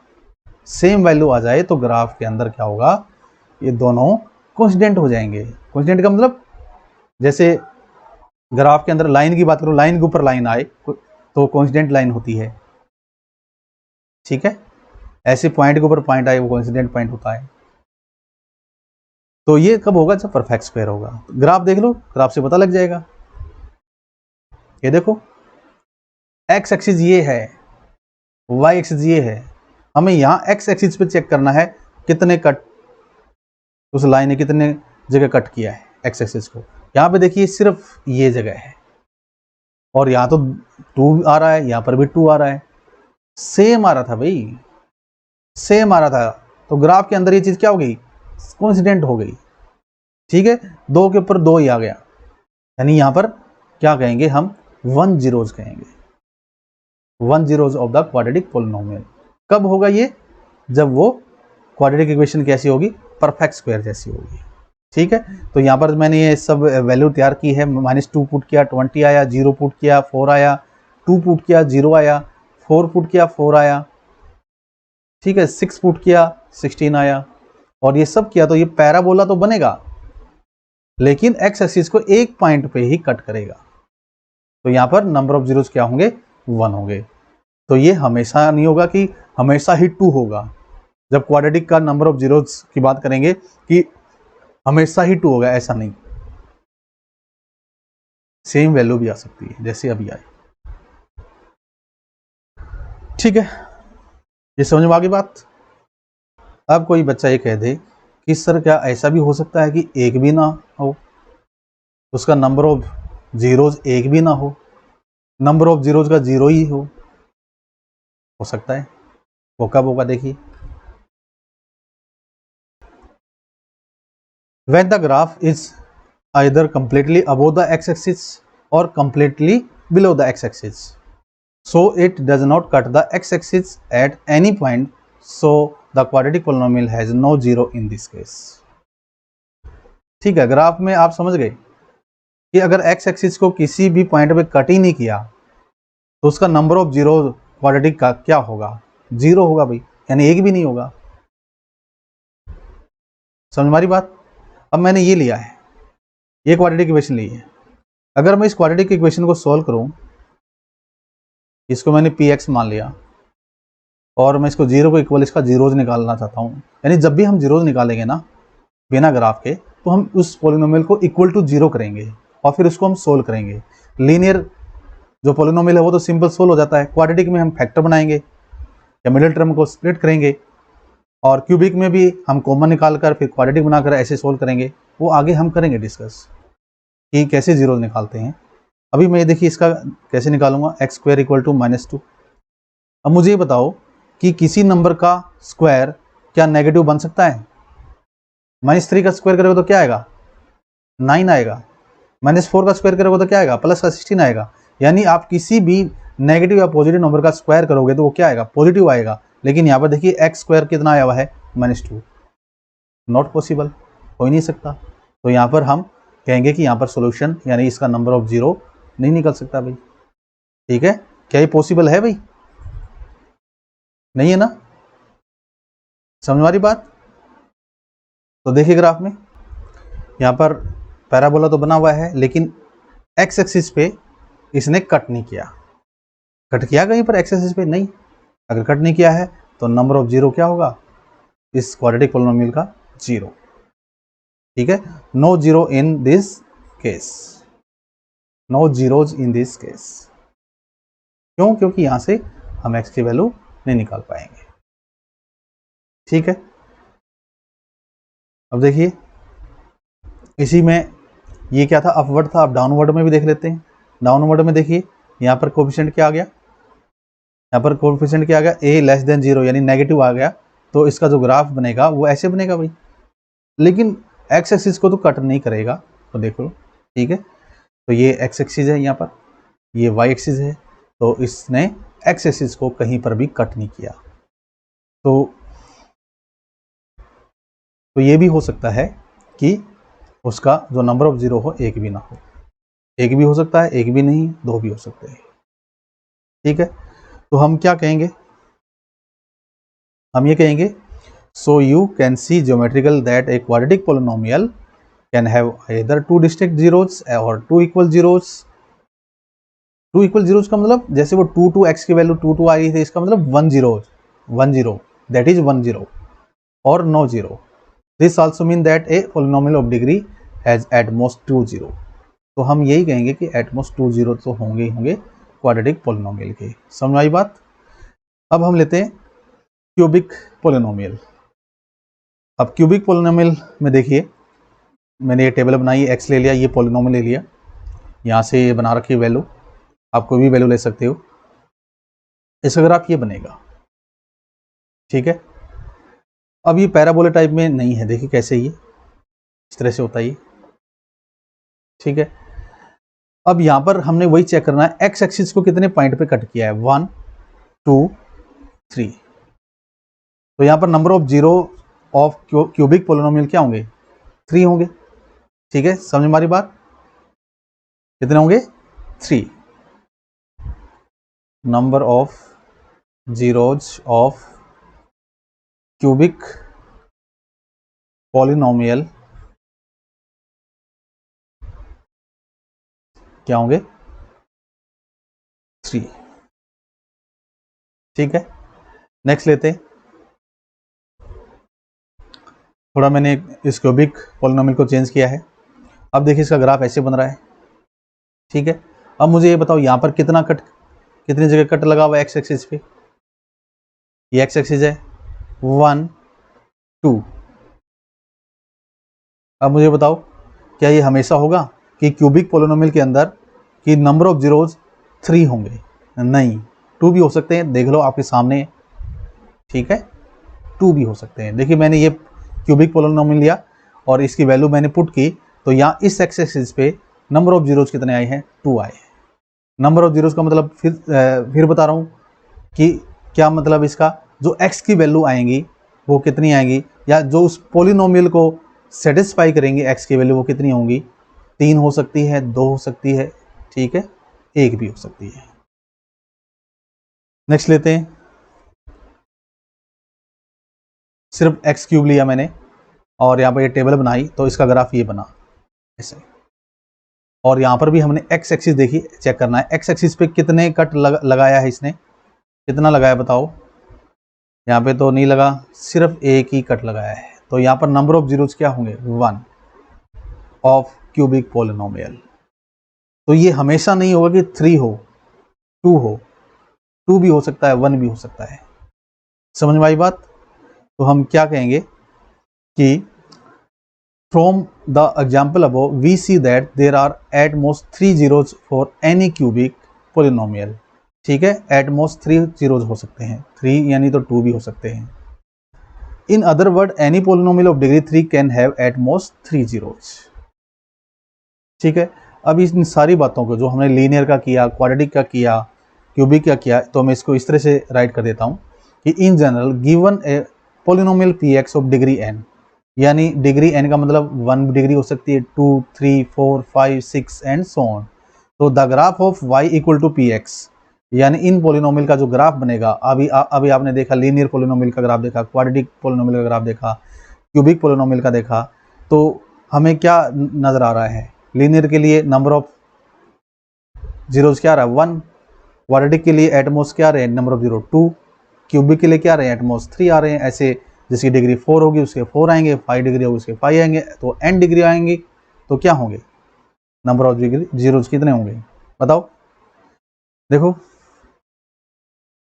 सेम वैल्यू आ जाए तो ग्राफ के अंदर क्या होगा, ये दोनों कोइंसिडेंट हो जाएंगे। कोइंसिडेंट का मतलब जैसे ग्राफ के अंदर लाइन की बात करो, लाइन के ऊपर लाइन आए तो कोइंसिडेंट लाइन होती है, ठीक है। ऐसे पॉइंट के ऊपर पॉइंट आए वो कोइंसिडेंट पॉइंट होता है। तो ये कब होगा, जब परफेक्ट स्क्वायर होगा। ग्राफ देख लो, ग्राफ से पता लग जाएगा। ये देखो एक्स एक्सिस ये है, वाई एक्सिस ये है, हमें यहाँ एक्स एक्सिस पे चेक करना है कितने कट उस लाइन ने कितने जगह कट किया है एक्स एक्सिस को। यहाँ पे देखिए सिर्फ ये जगह है, और यहाँ तो 2 आ रहा है, यहाँ पर भी 2 आ रहा है, सेम आ रहा था भाई, सेम आ रहा था। तो ग्राफ के अंदर ये चीज क्या हो गई, कोइंसिडेंट हो गई, ठीक है। 2 के ऊपर 2 ही आ गया, यानी यहाँ पर क्या कहेंगे हम, 1 zeros कहेंगे, 1 zeros of the quadratic polynomial. कब होगा ये, जब वो क्वाड्रेटिक इक्वेशन कैसी होगी, परफेक्ट स्क्वायर जैसी होगी, ठीक है। तो यहाँ पर मैंने ये सब वैल्यू तैयार की है। -2 पुट किया 20 आया, 0 पुट किया 4 आया, 2 पुट किया 0 आया, 4 पुट किया 4 आया, ठीक है, 6 पुट किया 16 आया। और ये सब किया तो ये पैराबोला तो बनेगा, लेकिन एक्स एक्सिस को एक पॉइंट पे ही कट करेगा। तो यहाँ पर नंबर ऑफ जीरोस क्या होंगे, 1 होंगे। तो ये हमेशा नहीं होगा कि हमेशा ही 2 होगा। जब क्वाड्रेटिक का नंबर ऑफ जीरोस की बात करेंगे कि हमेशा ही 2 होगा, ऐसा नहीं, सेम वैल्यू भी आ सकती है जैसे अभी आई, ठीक है। ये समझ में आ गई बात। अब कोई बच्चा ये कह दे कि सर क्या ऐसा भी हो सकता है कि एक भी ना हो, उसका नंबर ऑफ जीरोज एक भी ना हो, नंबर ऑफ जीरोज का 0 ही हो सकता है। वो कब होगा, देखिए when the graph is either completely above the x-axis or completely below the x-axis, so it does not cut the x-axis at any point, so the quadratic polynomial has no zero in this case। ठीक है, graph में आप समझ गए कि अगर x axis को किसी भी पॉइंट पे कट ही नहीं किया तो उसका नंबर ऑफ जीरो क्वाड्रेटिक का क्या होगा, 0 होगा भाई, यानी एक भी नहीं होगा। समझ हमारी बात। अब मैंने ये लिया है, ये क्वाड्रेटिक इक्वेशन ली है। अगर मैं इस क्वाड्रेटिक इक्वेशन को सॉल्व करूं, इसको मैंने px मान लिया और मैं इसको 0 को इक्वल इसका जीरोज निकालना चाहता हूं, यानी जब भी हम जीरोज निकालेंगे ना बिना ग्राफ के, तो हम उस पॉलिनोमियल को इक्वल टू 0 करेंगे और फिर उसको हम सोल्व करेंगे। लीनियर जो पॉलिनोमियल है वो तो सिंपल सोल्व हो जाता है, क्वाड्रेटिक में हम फैक्टर बनाएंगे या मिडिल टर्म को स्प्लिट करेंगे, और क्यूबिक में भी हम कॉमन निकालकर फिर क्वाड्रेटिक बनाकर ऐसे सोल्व करेंगे। वो आगे हम करेंगे डिस्कस कि कैसे जीरो निकालते हैं। अभी मैं देखिए इसका कैसे निकालूंगा, एक्स स्क्वायर इक्वल टू -2। अब मुझे ये बताओ कि किसी नंबर का स्क्वायर क्या नेगेटिव बन सकता है? -3 का स्क्वायर करोगे तो क्या आएगा, 9 आएगा। -4 का स्क्वायर करोगे तो क्या आएगा, प्लस का 16 आएगा। यानी आप किसी भी नेगेटिव या पॉजिटिव नंबर का स्क्वायर करोगे तो वो क्या आएगा, पॉजिटिव आएगा। लेकिन यहाँ पर देखिए एक्स स्क्वायर कितना आया हुआ है, -2, नॉट पॉसिबल, हो ही नहीं सकता। तो यहाँ पर हम कहेंगे कि यहाँ पर सॉल्यूशन यानी इसका नंबर ऑफ 0 नहीं निकल सकता भाई, ठीक है। क्या ये पॉसिबल है भाई, नहीं है ना, समझ वाली बात। तो देखिए ग्राफ में यहाँ पर पैराबोला तो बना हुआ है, लेकिन एक्स एक्सिस पे इसने कट नहीं किया। कट किया कहीं पर एक्स एक्सिस पे, नहीं। अगर कट नहीं किया है तो नंबर ऑफ 0 क्या होगा इस क्वाड्रेटिक पॉलिनोमियल का, 0, ठीक है। No zero in this case, no zeros in this case. क्यों, क्योंकि यहां से हम एक्स की वैल्यू नहीं निकाल पाएंगे, ठीक है। अब देखिए इसी में ये क्या था, अपवर्ड था। अब डाउनवर्ड में भी देख लेते हैं। डाउनवर्ड में देखिए यहाँ पर कोफिशिएंट क्या आ गया, यहाँ पर कोफिशिएंट क्या आ गया, a लेस देन 0 यानी नेगेटिव आ गया। तो इसका जो ग्राफ बनेगा वो ऐसे बनेगा भाई, लेकिन एक्स एक्सिस को तो कट नहीं करेगा। तो देखो, ठीक है। तो ये एक्स एक्सिस है, यहाँ पर ये वाई एक्सिस है, तो इसने एक्स एक्सिस को कहीं पर भी कट नहीं किया। तो ये भी हो सकता है कि उसका जो नंबर ऑफ जीरो हो एक भी ना हो। एक भी हो सकता है, एक भी नहीं, दो भी हो सकते हैं। ठीक है, तो हम क्या कहेंगे, हम ये कहेंगे so you can see geometrical that a quadratic polynomial can have either two distinct zeros और two equal zeros. Two equal zeros का मतलब जैसे वो टू एक्स की वैल्यू टू आई थी, इसका मतलब 1 0 दैट इज 1 0 और no zero. This also mean that a polynomial of degree has at most 2 0। तो हम यही कहेंगे कि एट मोस्ट 2 0 तो होंगे ही होंगे क्वाड्रेटिक पोलिनोमियल के। समझ आई बात। अब हम लेते हैं क्यूबिक पोलिनोमियल। अब क्यूबिक पोलिनोमियल में देखिए, मैंने ये टेबल बनाई, एक्स ले लिया, ये पोलिनोमियल ले लिया, यहाँ से ये बना रखी वैल्यू, आप कोई भी वैल्यू ले सकते हो। इसका ग्राफ ये बनेगा। ठीक है, अब ये पैराबोला टाइप में नहीं है, देखिए कैसे ये इस तरह से होता है ये। ठीक है, अब यहाँ पर हमने वही चेक करना है एक्स एक्सिस को कितने पॉइंट पे कट किया है, 1 2 3। तो यहाँ पर number of zero of cubic polynomial क्या होंगे, 3 होंगे। ठीक है, समझ हमारी बात, कितने होंगे, 3। Number of zeros of cubic polynomial क्या होंगे, 3। ठीक है, नेक्स्ट लेते हैं। थोड़ा मैंने इस क्यूबिक पॉलिनोमियल को चेंज किया है। अब देखिए इसका ग्राफ ऐसे बन रहा है। ठीक है, अब मुझे ये बताओ यहाँ पर कितना कट, कितनी जगह कट लगा हुआ है एक्स एक्सिस पे। ये एक्स एक्सिस है 1 2। अब मुझे बताओ क्या ये हमेशा होगा कि क्यूबिक पोलिनोमियल के अंदर कि नंबर ऑफ जीरोज 3 होंगे, नहीं, 2 भी हो सकते हैं, देख लो आपके सामने। ठीक है, 2 भी हो सकते हैं। देखिए मैंने ये क्यूबिक पोलिनोमियल लिया और इसकी वैल्यू मैंने पुट की, तो यहाँ इस एक्स एक्सिस पे नंबर ऑफ जीरोज कितने आए हैं, 2 आए हैं। नंबर ऑफ जीरोज का मतलब फिर बता रहा हूँ कि क्या मतलब इसका, जो एक्स की वैल्यू आएंगी वो कितनी आएंगी, या जो उस पोलिनोमियल को सेटिस्फाई करेंगे एक्स की वैल्यू वो कितनी होंगी, 3 हो सकती है, 2 हो सकती है, ठीक है, 1 भी हो सकती है। नेक्स्ट लेते हैं, सिर्फ एक्स क्यूब लिया मैंने और यहाँ पर ये टेबल बनाई, तो इसका ग्राफ ये बना ऐसे। और यहाँ पर भी हमने एक्स एक्सिस देखी, चेक करना है एक्स एक्सिस पे कितने कट लगाया है इसने, कितना लगाया बताओ। यहाँ पे तो नहीं लगा, सिर्फ एक ही कट लगाया है। तो यहाँ पर नंबर ऑफ जीरोज क्या होंगे, 1 ऑफ क्यूबिक पोलिनोमियल। तो ये हमेशा नहीं होगा कि 3 हो, 2 हो, 2 भी हो सकता है, 1 भी हो सकता है। समझ में आई बात। तो हम क्या कहेंगे कि from the example above we see that there are at most 3 zeros for any cubic polynomial. ठीक है, एट मोस्ट 3 जीरोज हो सकते हैं, 3 यानी तो 2 भी हो सकते हैं। In other word any polynomial of degree 3 can have eight most 3 zeros. ठीक है, अब इन सारी बातों को जो हमने लीनियर का किया, क्वाड्रेटिक का किया, क्यूबिक का किया, तो मैं इसको इस तरह से राइट कर देता हूँ कि in general given a polynomial p x of degree n, यानी डिग्री एन का मतलब 1 डिग्री हो सकती है, 2 3 4 5 6 एंड सो ऑन। तो the graph of y equal to p x, यानी इन पोलिनोमियल का जो ग्राफ बनेगा, अभी आपने देखा लीनियर पोलिनोमियल का ग्राफ देखा, क्वाड्रेटिक पोलिनोमियल का ग्राफ देखा, क्यूबिक पोलिनोमियल का देखा, तो हमें क्या नजर आ रहा है, लीनियर के लिए नंबर ऑफ जीरोज क्या आ रहा है, 1, क्वाड्रेटिक के लिए एटमोस्ट क्या आ रहे हैं, नंबर ऑफ जीरो 2, क्यूबिक के लिए क्या आ रहे हैं, एटमोस्ट 3 आ रहे हैं। ऐसे जिसकी डिग्री 4 होगी उसके 4 आएंगे, 5 डिग्री होगी उसके 5 आएंगे, तो n डिग्री आएंगी तो क्या होंगे, नंबर ऑफ डिग्री जीरोज कितने होंगे बताओ। देखो,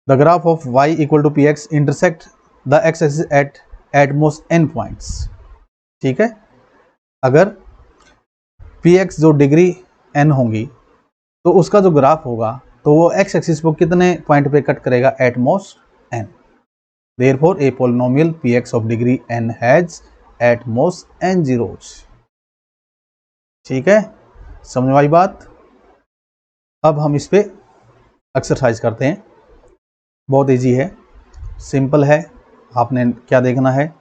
the graph of y equal to p x intersect the x axis at most n points. ठीक है, अगर पी एक्स जो डिग्री n होंगी तो उसका जो ग्राफ होगा तो वो x एक्सिस को कितने पॉइंट पे कट करेगा, eight most n। Therefore, a polynomial px of degree n has at most n zeros। ठीक है, समझ में आई बात। अब हम इस पे एक्सरसाइज करते हैं, बहुत इजी है, सिंपल है। आपने क्या देखना है,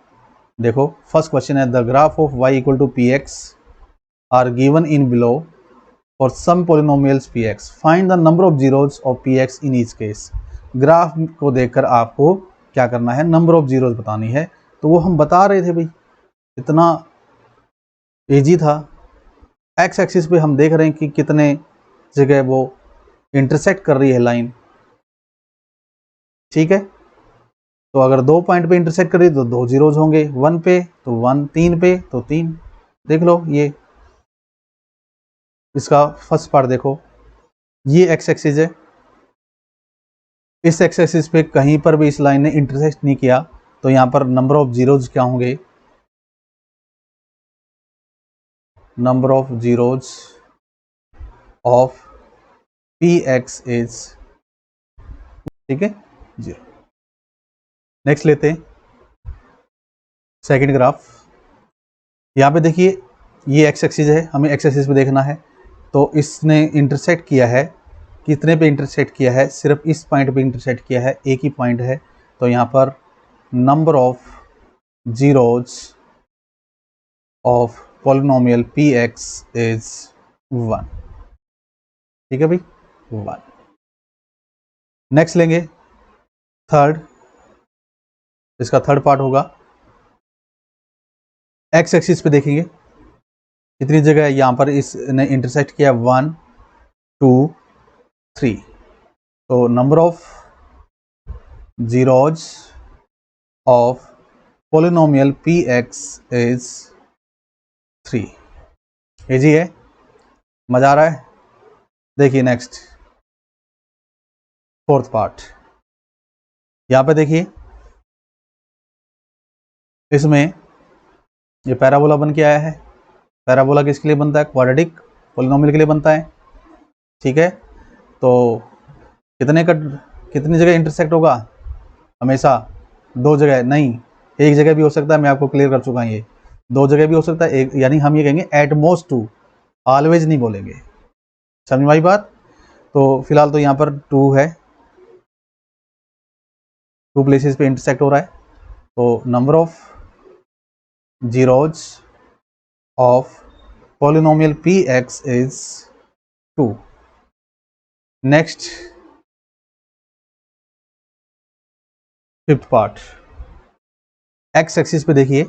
देखो फर्स्ट क्वेश्चन है the graph of y equal to p x are given in below for some polynomials px, find the number of zeros of px in each case. Graph को देखकर आपको क्या करना है, नंबर ऑफ जीरोज बतानी है। तो वो हम बता रहे थे भाई, इतना इजी था। एक्स एक्सिस पे हम देख रहे हैं कि कितने जगह वो इंटरसेक्ट कर रही है लाइन, ठीक है। तो अगर 2 पॉइंट पे इंटरसेक्ट कर रही है तो 2 जीरोज होंगे, 1 पे तो 1, 3 पे तो 3। देख लो, ये इसका फर्स्ट पार्ट देखो, ये एक्स एक्सिस है, इस एक्स एक्सिस पे कहीं पर भी इस लाइन ने इंटरसेक्ट नहीं किया, तो यहाँ पर नंबर ऑफ जीरोज क्या होंगे, number of zeros of P x is, ठीक है, जीरो। नेक्स्ट लेते हैं सेकंड ग्राफ। यहाँ पे देखिए, ये एक्स एक्सिस है, हमें एक्स एक्सिस पे देखना है। तो इसने इंटरसेक्ट किया है, कितने पे इंटरसेक्ट किया है, सिर्फ इस पॉइंट पे इंटरसेक्ट किया है, एक ही पॉइंट है। तो यहाँ पर number of zeros of polynomial P x is 1, ठीक है भाई, 1। नेक्स्ट लेंगे थर्ड, इसका थर्ड पार्ट होगा, एक्स एक्सिस पे देखेंगे कितनी जगह है, यहाँ पर इसने इंटरसेक्ट किया 1, 2, 3। तो number of zeros of polynomial P x is 3। Easy है, मजा आ रहा है। देखिए नेक्स्ट फोर्थ पार्ट, यहाँ पे देखिए, इसमें ये पैराबोला बन के आया है। पैराबोला किसके लिए बनता है, क्वाड्रेटिक पॉलिनोमियल के लिए बनता है, ठीक है। तो कितनी जगह इंटरसेक्ट होगा, हमेशा 2 जगह नहीं, 1 जगह भी हो सकता है, मैं आपको क्लियर कर चुका हूँ, ये 2 जगह भी हो सकता है, एक, यानी हम ये कहेंगे एट मोस्ट 2, ऑलवेज नहीं बोलेंगे, समझ में आई बात। तो फिलहाल तो यहाँ पर 2 है, 2 प्लेसेस पे इंटरसेक्ट हो रहा है। तो number of zeros of polynomial P x is 2। Next fifth part, x axis पे देखिए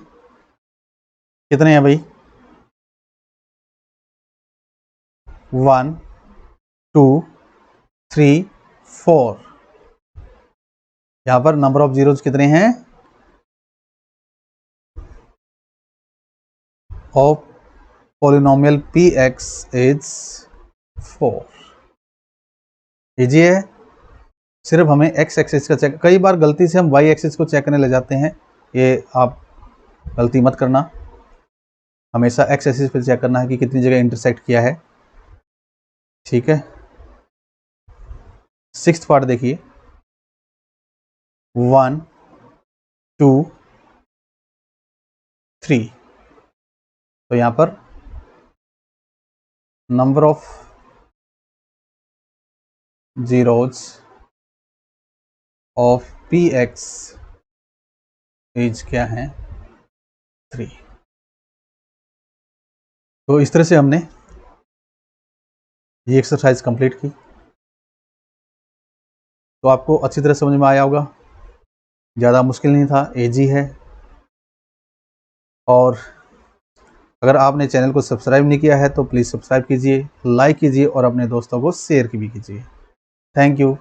कितने हैं भाई, 1, 2, 3, 4। यहां पर नंबर ऑफ जीरोज कितने हैं, of polynomial P x is 4। Easy है, सिर्फ हमें एक्स एक्सिस का चेक, कई बार गलती से हम वाई एक्सिस को चेक करने ले जाते हैं, ये आप गलती मत करना। हमेशा एक्स एक्सिस पे चेक करना है कि कितनी जगह इंटरसेक्ट किया है, ठीक है। सिक्स्थ पार्ट देखिए, 1, 2, 3। तो यहां पर number of zeros of P x is क्या है, 3। तो इस तरह से हमने ये एक्सरसाइज कंप्लीट की। तो आपको अच्छी तरह समझ में आया होगा, ज़्यादा मुश्किल नहीं था, इजी है। और अगर आपने चैनल को सब्सक्राइब नहीं किया है तो प्लीज़ सब्सक्राइब कीजिए, लाइक कीजिए और अपने दोस्तों को शेयर भी कीजिए। Thank you.